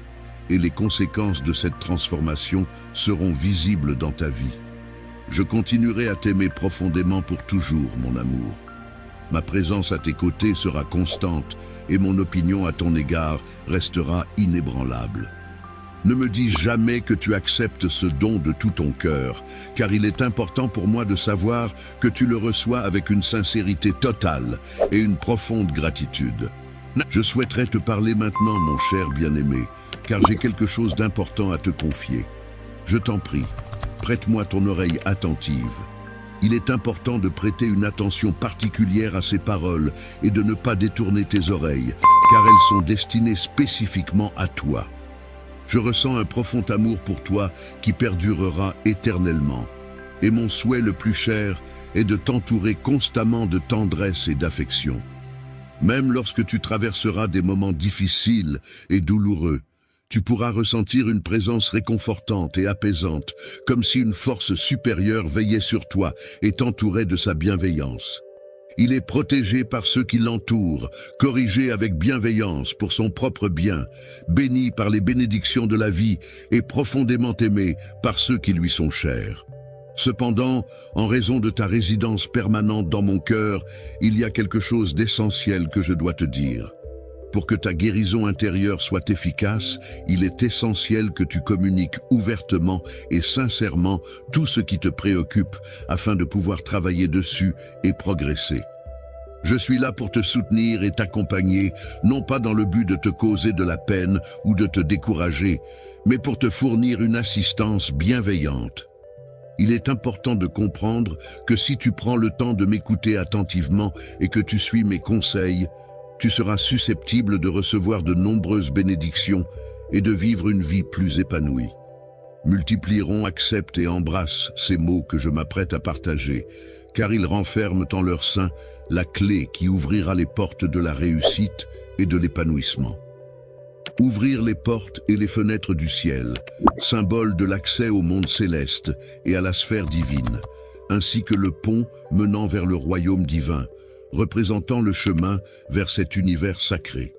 et les conséquences de cette transformation seront visibles dans ta vie. Je continuerai à t'aimer profondément pour toujours, mon amour. Ma présence à tes côtés sera constante et mon opinion à ton égard restera inébranlable. Ne me dis jamais que tu acceptes ce don de tout ton cœur, car il est important pour moi de savoir que tu le reçois avec une sincérité totale et une profonde gratitude. Je souhaiterais te parler maintenant, mon cher bien-aimé, car j'ai quelque chose d'important à te confier. Je t'en prie, prête-moi ton oreille attentive. Il est important de prêter une attention particulière à ces paroles et de ne pas détourner tes oreilles, car elles sont destinées spécifiquement à toi. Je ressens un profond amour pour toi qui perdurera éternellement. Et mon souhait le plus cher est de t'entourer constamment de tendresse et d'affection. Même lorsque tu traverseras des moments difficiles et douloureux, tu pourras ressentir une présence réconfortante et apaisante, comme si une force supérieure veillait sur toi et t'entourait de sa bienveillance. Il est protégé par ceux qui l'entourent, corrigé avec bienveillance pour son propre bien, béni par les bénédictions de la vie et profondément aimé par ceux qui lui sont chers. Cependant, en raison de ta résidence permanente dans mon cœur, il y a quelque chose d'essentiel que je dois te dire. Pour que ta guérison intérieure soit efficace, il est essentiel que tu communiques ouvertement et sincèrement tout ce qui te préoccupe afin de pouvoir travailler dessus et progresser. Je suis là pour te soutenir et t'accompagner, non pas dans le but de te causer de la peine ou de te décourager, mais pour te fournir une assistance bienveillante. Il est important de comprendre que si tu prends le temps de m'écouter attentivement et que tu suis mes conseils, tu seras susceptible de recevoir de nombreuses bénédictions et de vivre une vie plus épanouie. Multiplieront, accepte et embrasse ces mots que je m'apprête à partager, car ils renferment en leur sein la clé qui ouvrira les portes de la réussite et de l'épanouissement. Ouvrir les portes et les fenêtres du ciel, symbole de l'accès au monde céleste et à la sphère divine, ainsi que le pont menant vers le royaume divin, représentant le chemin vers cet univers sacré.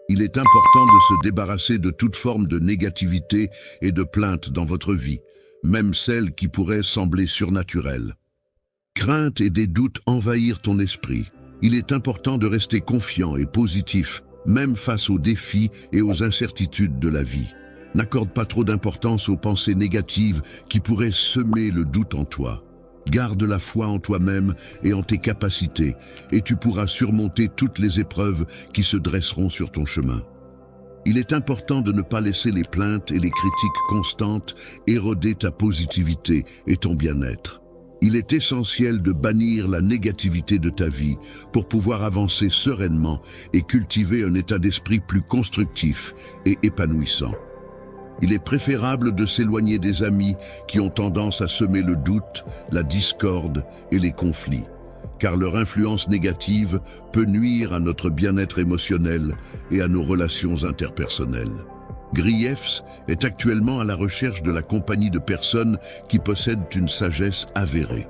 Il est important de se débarrasser de toute forme de négativité et de plainte dans votre vie, même celles qui pourraient sembler surnaturelles. Crainte et des doutes envahirent ton esprit. Il est important de rester confiant et positif, même face aux défis et aux incertitudes de la vie. N'accorde pas trop d'importance aux pensées négatives qui pourraient semer le doute en toi. Garde la foi en toi-même et en tes capacités, et tu pourras surmonter toutes les épreuves qui se dresseront sur ton chemin. Il est important de ne pas laisser les plaintes et les critiques constantes éroder ta positivité et ton bien-être. Il est essentiel de bannir la négativité de ta vie pour pouvoir avancer sereinement et cultiver un état d'esprit plus constructif et épanouissant. Il est préférable de s'éloigner des amis qui ont tendance à semer le doute, la discorde et les conflits, car leur influence négative peut nuire à notre bien-être émotionnel et à nos relations interpersonnelles. Griefs est actuellement à la recherche de la compagnie de personnes qui possèdent une sagesse avérée.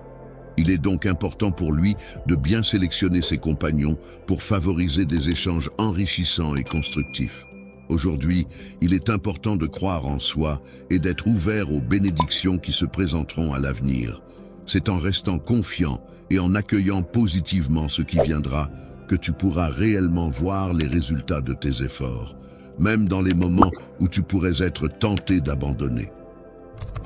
Il est donc important pour lui de bien sélectionner ses compagnons pour favoriser des échanges enrichissants et constructifs. Aujourd'hui, il est important de croire en soi et d'être ouvert aux bénédictions qui se présenteront à l'avenir. C'est en restant confiant et en accueillant positivement ce qui viendra que tu pourras réellement voir les résultats de tes efforts, même dans les moments où tu pourrais être tenté d'abandonner.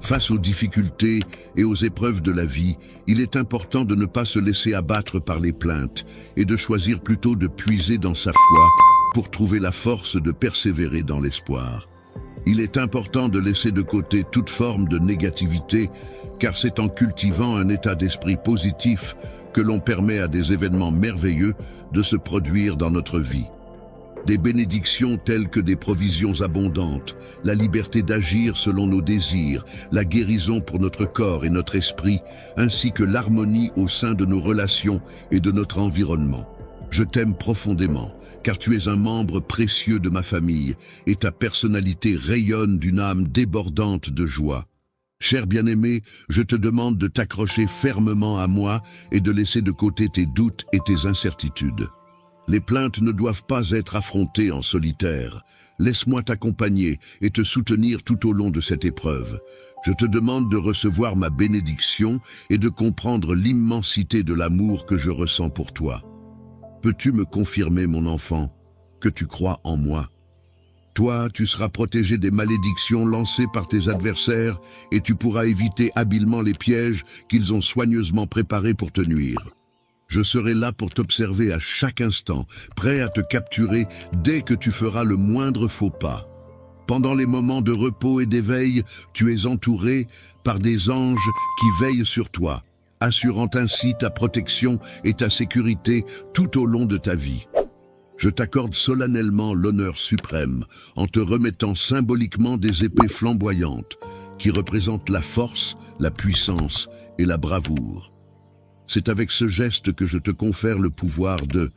Face aux difficultés et aux épreuves de la vie, il est important de ne pas se laisser abattre par les plaintes et de choisir plutôt de puiser dans sa foi pour trouver la force de persévérer dans l'espoir. Il est important de laisser de côté toute forme de négativité, car c'est en cultivant un état d'esprit positif que l'on permet à des événements merveilleux de se produire dans notre vie. Des bénédictions telles que des provisions abondantes, la liberté d'agir selon nos désirs, la guérison pour notre corps et notre esprit, ainsi que l'harmonie au sein de nos relations et de notre environnement. Je t'aime profondément, car tu es un membre précieux de ma famille et ta personnalité rayonne d'une âme débordante de joie. Cher bien-aimé, je te demande de t'accrocher fermement à moi et de laisser de côté tes doutes et tes incertitudes. Les plaintes ne doivent pas être affrontées en solitaire. Laisse-moi t'accompagner et te soutenir tout au long de cette épreuve. Je te demande de recevoir ma bénédiction et de comprendre l'immensité de l'amour que je ressens pour toi. Peux-tu me confirmer, mon enfant, que tu crois en moi? Toi, tu seras protégé des malédictions lancées par tes adversaires et tu pourras éviter habilement les pièges qu'ils ont soigneusement préparés pour te nuire. Je serai là pour t'observer à chaque instant, prêt à te capturer dès que tu feras le moindre faux pas. Pendant les moments de repos et d'éveil, tu es entouré par des anges qui veillent sur toi, assurant ainsi ta protection et ta sécurité tout au long de ta vie. Je t'accorde solennellement l'honneur suprême en te remettant symboliquement des épées flamboyantes qui représentent la force, la puissance et la bravoure. C'est avec ce geste que je te confère le pouvoir de...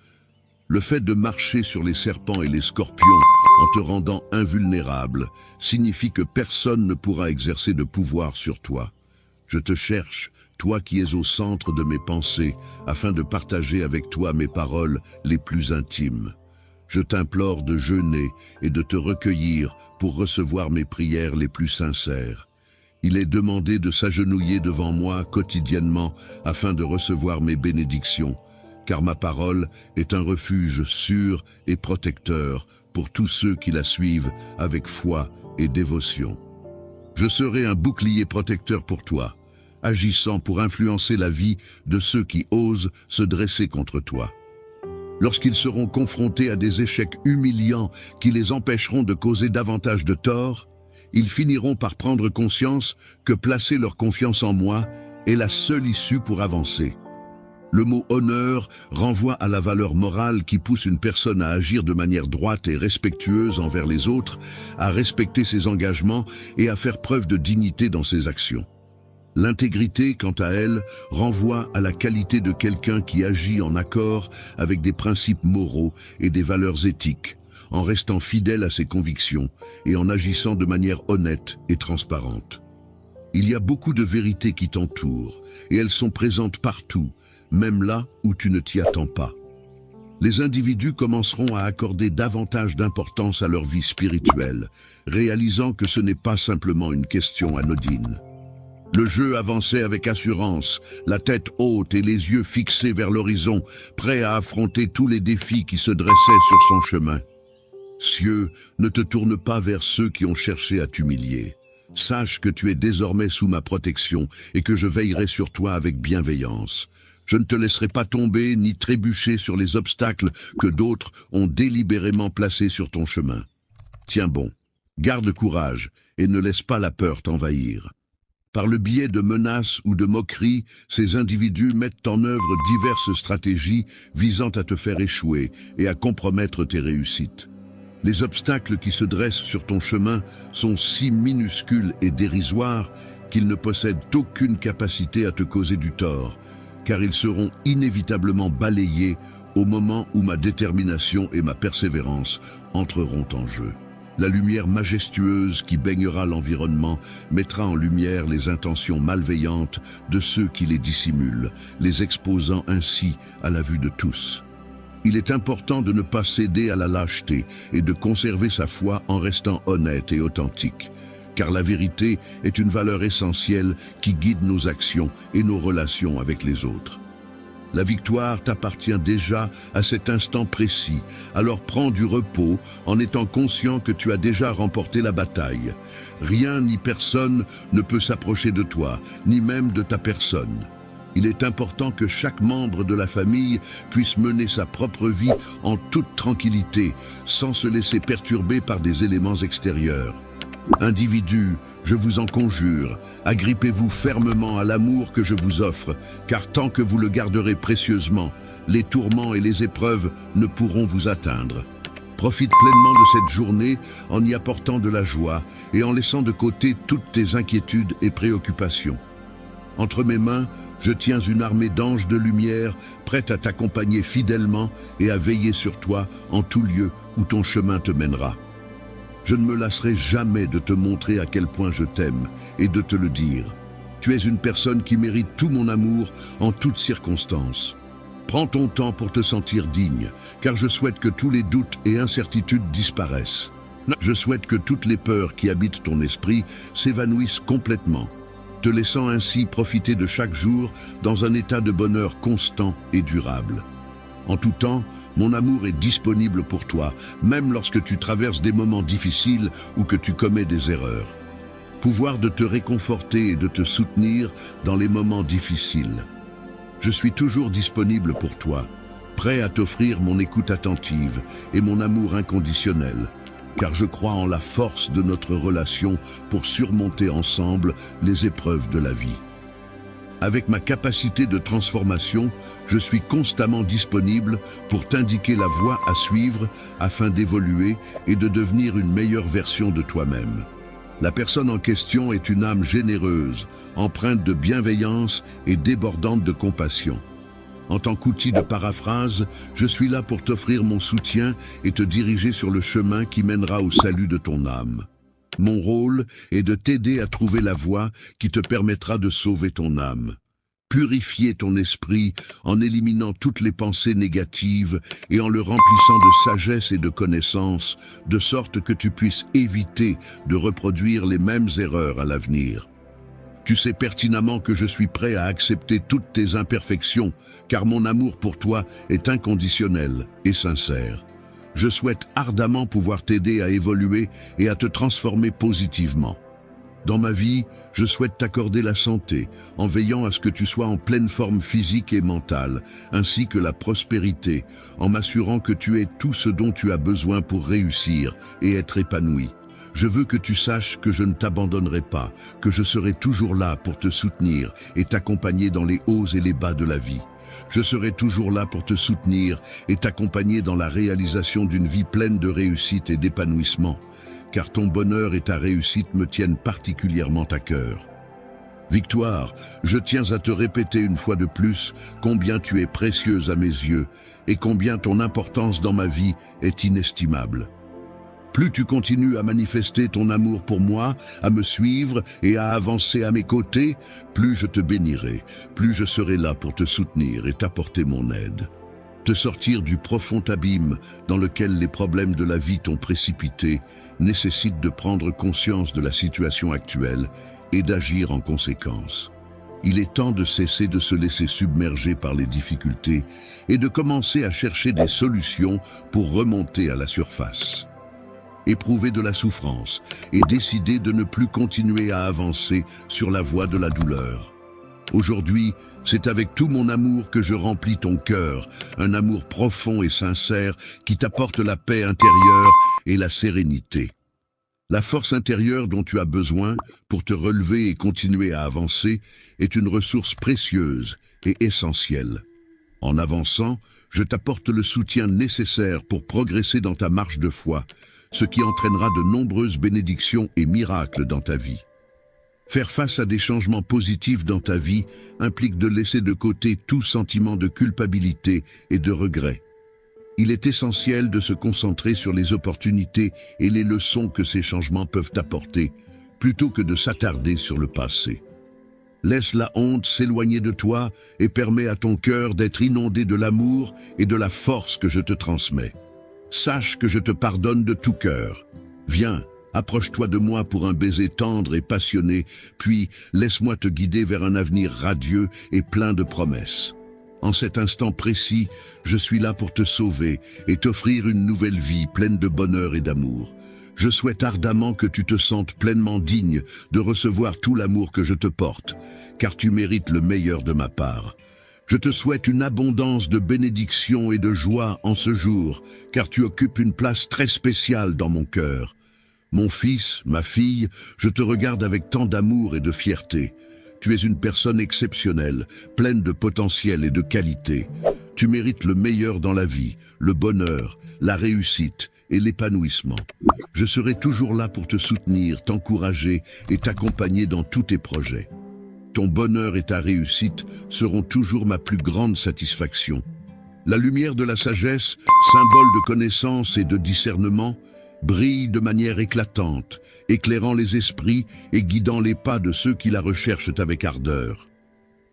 Le fait de marcher sur les serpents et les scorpions en te rendant invulnérable signifie que personne ne pourra exercer de pouvoir sur toi. Je te cherche, toi qui es au centre de mes pensées, afin de partager avec toi mes paroles les plus intimes. Je t'implore de jeûner et de te recueillir pour recevoir mes prières les plus sincères. Il est demandé de s'agenouiller devant moi quotidiennement afin de recevoir mes bénédictions, car ma parole est un refuge sûr et protecteur pour tous ceux qui la suivent avec foi et dévotion. Je serai un bouclier protecteur pour toi, agissant pour influencer la vie de ceux qui osent se dresser contre toi. Lorsqu'ils seront confrontés à des échecs humiliants qui les empêcheront de causer davantage de tort, Ils finiront par prendre conscience que placer leur confiance en moi est la seule issue pour avancer. Le mot honneur renvoie à la valeur morale qui pousse une personne à agir de manière droite et respectueuse envers les autres, à respecter ses engagements et à faire preuve de dignité dans ses actions. L'intégrité, quant à elle, renvoie à la qualité de quelqu'un qui agit en accord avec des principes moraux et des valeurs éthiques, en restant fidèle à ses convictions et en agissant de manière honnête et transparente. Il y a beaucoup de vérités qui t'entourent, et elles sont présentes partout, même là où tu ne t'y attends pas. Les individus commenceront à accorder davantage d'importance à leur vie spirituelle, réalisant que ce n'est pas simplement une question anodine. Le jeu avançait avec assurance, la tête haute et les yeux fixés vers l'horizon, prêt à affronter tous les défis qui se dressaient sur son chemin. Cieux, ne te tourne pas vers ceux qui ont cherché à t'humilier. Sache que tu es désormais sous ma protection et que je veillerai sur toi avec bienveillance. Je ne te laisserai pas tomber ni trébucher sur les obstacles que d'autres ont délibérément placés sur ton chemin. Tiens bon, garde courage et ne laisse pas la peur t'envahir. Par le biais de menaces ou de moqueries, ces individus mettent en œuvre diverses stratégies visant à te faire échouer et à compromettre tes réussites. Les obstacles qui se dressent sur ton chemin sont si minuscules et dérisoires qu'ils ne possèdent aucune capacité à te causer du tort, car ils seront inévitablement balayés au moment où ma détermination et ma persévérance entreront en jeu. La lumière majestueuse qui baignera l'environnement mettra en lumière les intentions malveillantes de ceux qui les dissimulent, les exposant ainsi à la vue de tous. Il est important de ne pas céder à la lâcheté et de conserver sa foi en restant honnête et authentique, car la vérité est une valeur essentielle qui guide nos actions et nos relations avec les autres. La victoire t'appartient déjà à cet instant précis, alors prends du repos en étant conscient que tu as déjà remporté la bataille. Rien ni personne ne peut s'approcher de toi, ni même de ta personne. Il est important que chaque membre de la famille puisse mener sa propre vie en toute tranquillité, sans se laisser perturber par des éléments extérieurs. Individus, je vous en conjure, agrippez-vous fermement à l'amour que je vous offre, car tant que vous le garderez précieusement, les tourments et les épreuves ne pourront vous atteindre. Profite pleinement de cette journée en y apportant de la joie et en laissant de côté toutes tes inquiétudes et préoccupations. Entre mes mains, je tiens une armée d'anges de lumière prête à t'accompagner fidèlement et à veiller sur toi en tout lieu où ton chemin te mènera. Je ne me lasserai jamais de te montrer à quel point je t'aime et de te le dire. Tu es une personne qui mérite tout mon amour en toutes circonstances. Prends ton temps pour te sentir digne, car je souhaite que tous les doutes et incertitudes disparaissent. Je souhaite que toutes les peurs qui habitent ton esprit s'évanouissent complètement, te laissant ainsi profiter de chaque jour dans un état de bonheur constant et durable. En tout temps, mon amour est disponible pour toi, même lorsque tu traverses des moments difficiles ou que tu commets des erreurs. Pouvoir de te réconforter et de te soutenir dans les moments difficiles. Je suis toujours disponible pour toi, prêt à t'offrir mon écoute attentive et mon amour inconditionnel, car je crois en la force de notre relation pour surmonter ensemble les épreuves de la vie. Avec ma capacité de transformation, je suis constamment disponible pour t'indiquer la voie à suivre afin d'évoluer et de devenir une meilleure version de toi-même. La personne en question est une âme généreuse, empreinte de bienveillance et débordante de compassion. En tant qu'outil de paraphrase, je suis là pour t'offrir mon soutien et te diriger sur le chemin qui mènera au salut de ton âme. Mon rôle est de t'aider à trouver la voie qui te permettra de sauver ton âme. Purifier ton esprit en éliminant toutes les pensées négatives et en le remplissant de sagesse et de connaissance, de sorte que tu puisses éviter de reproduire les mêmes erreurs à l'avenir. Tu sais pertinemment que je suis prêt à accepter toutes tes imperfections, car mon amour pour toi est inconditionnel et sincère. Je souhaite ardemment pouvoir t'aider à évoluer et à te transformer positivement. Dans ma vie, je souhaite t'accorder la santé, en veillant à ce que tu sois en pleine forme physique et mentale, ainsi que la prospérité, en m'assurant que tu aies tout ce dont tu as besoin pour réussir et être épanoui. je veux que tu saches que je ne t'abandonnerai pas, que je serai toujours là pour te soutenir et t'accompagner dans les hauts et les bas de la vie. Je serai toujours là pour te soutenir et t'accompagner dans la réalisation d'une vie pleine de réussite et d'épanouissement, car ton bonheur et ta réussite me tiennent particulièrement à cœur. Victoire, je tiens à te répéter une fois de plus combien tu es précieuse à mes yeux et combien ton importance dans ma vie est inestimable. Plus tu continues à manifester ton amour pour moi, à me suivre et à avancer à mes côtés, plus je te bénirai, plus je serai là pour te soutenir et t'apporter mon aide. Te sortir du profond abîme dans lequel les problèmes de la vie t'ont précipité nécessite de prendre conscience de la situation actuelle et d'agir en conséquence. Il est temps de cesser de se laisser submerger par les difficultés et de commencer à chercher des solutions pour remonter à la surface. Éprouver de la souffrance et décider de ne plus continuer à avancer sur la voie de la douleur. Aujourd'hui, c'est avec tout mon amour que je remplis ton cœur, un amour profond et sincère qui t'apporte la paix intérieure et la sérénité. La force intérieure dont tu as besoin pour te relever et continuer à avancer est une ressource précieuse et essentielle. En avançant, je t'apporte le soutien nécessaire pour progresser dans ta marche de foi, ce qui entraînera de nombreuses bénédictions et miracles dans ta vie. Faire face à des changements positifs dans ta vie implique de laisser de côté tout sentiment de culpabilité et de regret. Il est essentiel de se concentrer sur les opportunités et les leçons que ces changements peuvent apporter, plutôt que de s'attarder sur le passé. Laisse la honte s'éloigner de toi et permets à ton cœur d'être inondé de l'amour et de la force que je te transmets. Sache que je te pardonne de tout cœur. Viens, approche-toi de moi pour un baiser tendre et passionné, puis laisse-moi te guider vers un avenir radieux et plein de promesses. En cet instant précis, je suis là pour te sauver et t'offrir une nouvelle vie pleine de bonheur et d'amour. Je souhaite ardemment que tu te sentes pleinement digne de recevoir tout l'amour que je te porte, car tu mérites le meilleur de ma part. Je te souhaite une abondance de bénédictions et de joie en ce jour, car tu occupes une place très spéciale dans mon cœur. Mon fils, ma fille, je te regarde avec tant d'amour et de fierté. Tu es une personne exceptionnelle, pleine de potentiel et de qualité. Tu mérites le meilleur dans la vie, le bonheur, la réussite et l'épanouissement. Je serai toujours là pour te soutenir, t'encourager et t'accompagner dans tous tes projets. Ton bonheur et ta réussite seront toujours ma plus grande satisfaction. La lumière de la sagesse, symbole de connaissance et de discernement, brille de manière éclatante, éclairant les esprits et guidant les pas de ceux qui la recherchent avec ardeur.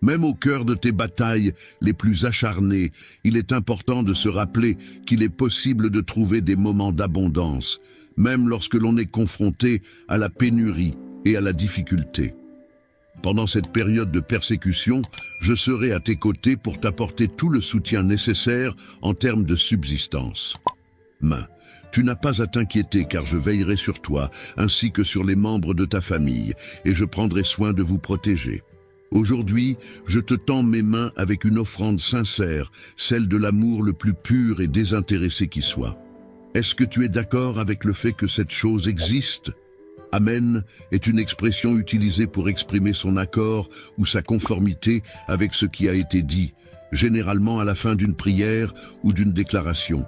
Même au cœur de tes batailles les plus acharnées, il est important de se rappeler qu'il est possible de trouver des moments d'abondance, même lorsque l'on est confronté à la pénurie et à la difficulté. Pendant cette période de persécution, je serai à tes côtés pour t'apporter tout le soutien nécessaire en termes de subsistance. Tu n'as pas à t'inquiéter car je veillerai sur toi, ainsi que sur les membres de ta famille, et je prendrai soin de vous protéger. Aujourd'hui, je te tends mes mains avec une offrande sincère, celle de l'amour le plus pur et désintéressé qui soit. Est-ce que tu es d'accord avec le fait que cette chose existe ? Amen est une expression utilisée pour exprimer son accord ou sa conformité avec ce qui a été dit, généralement à la fin d'une prière ou d'une déclaration.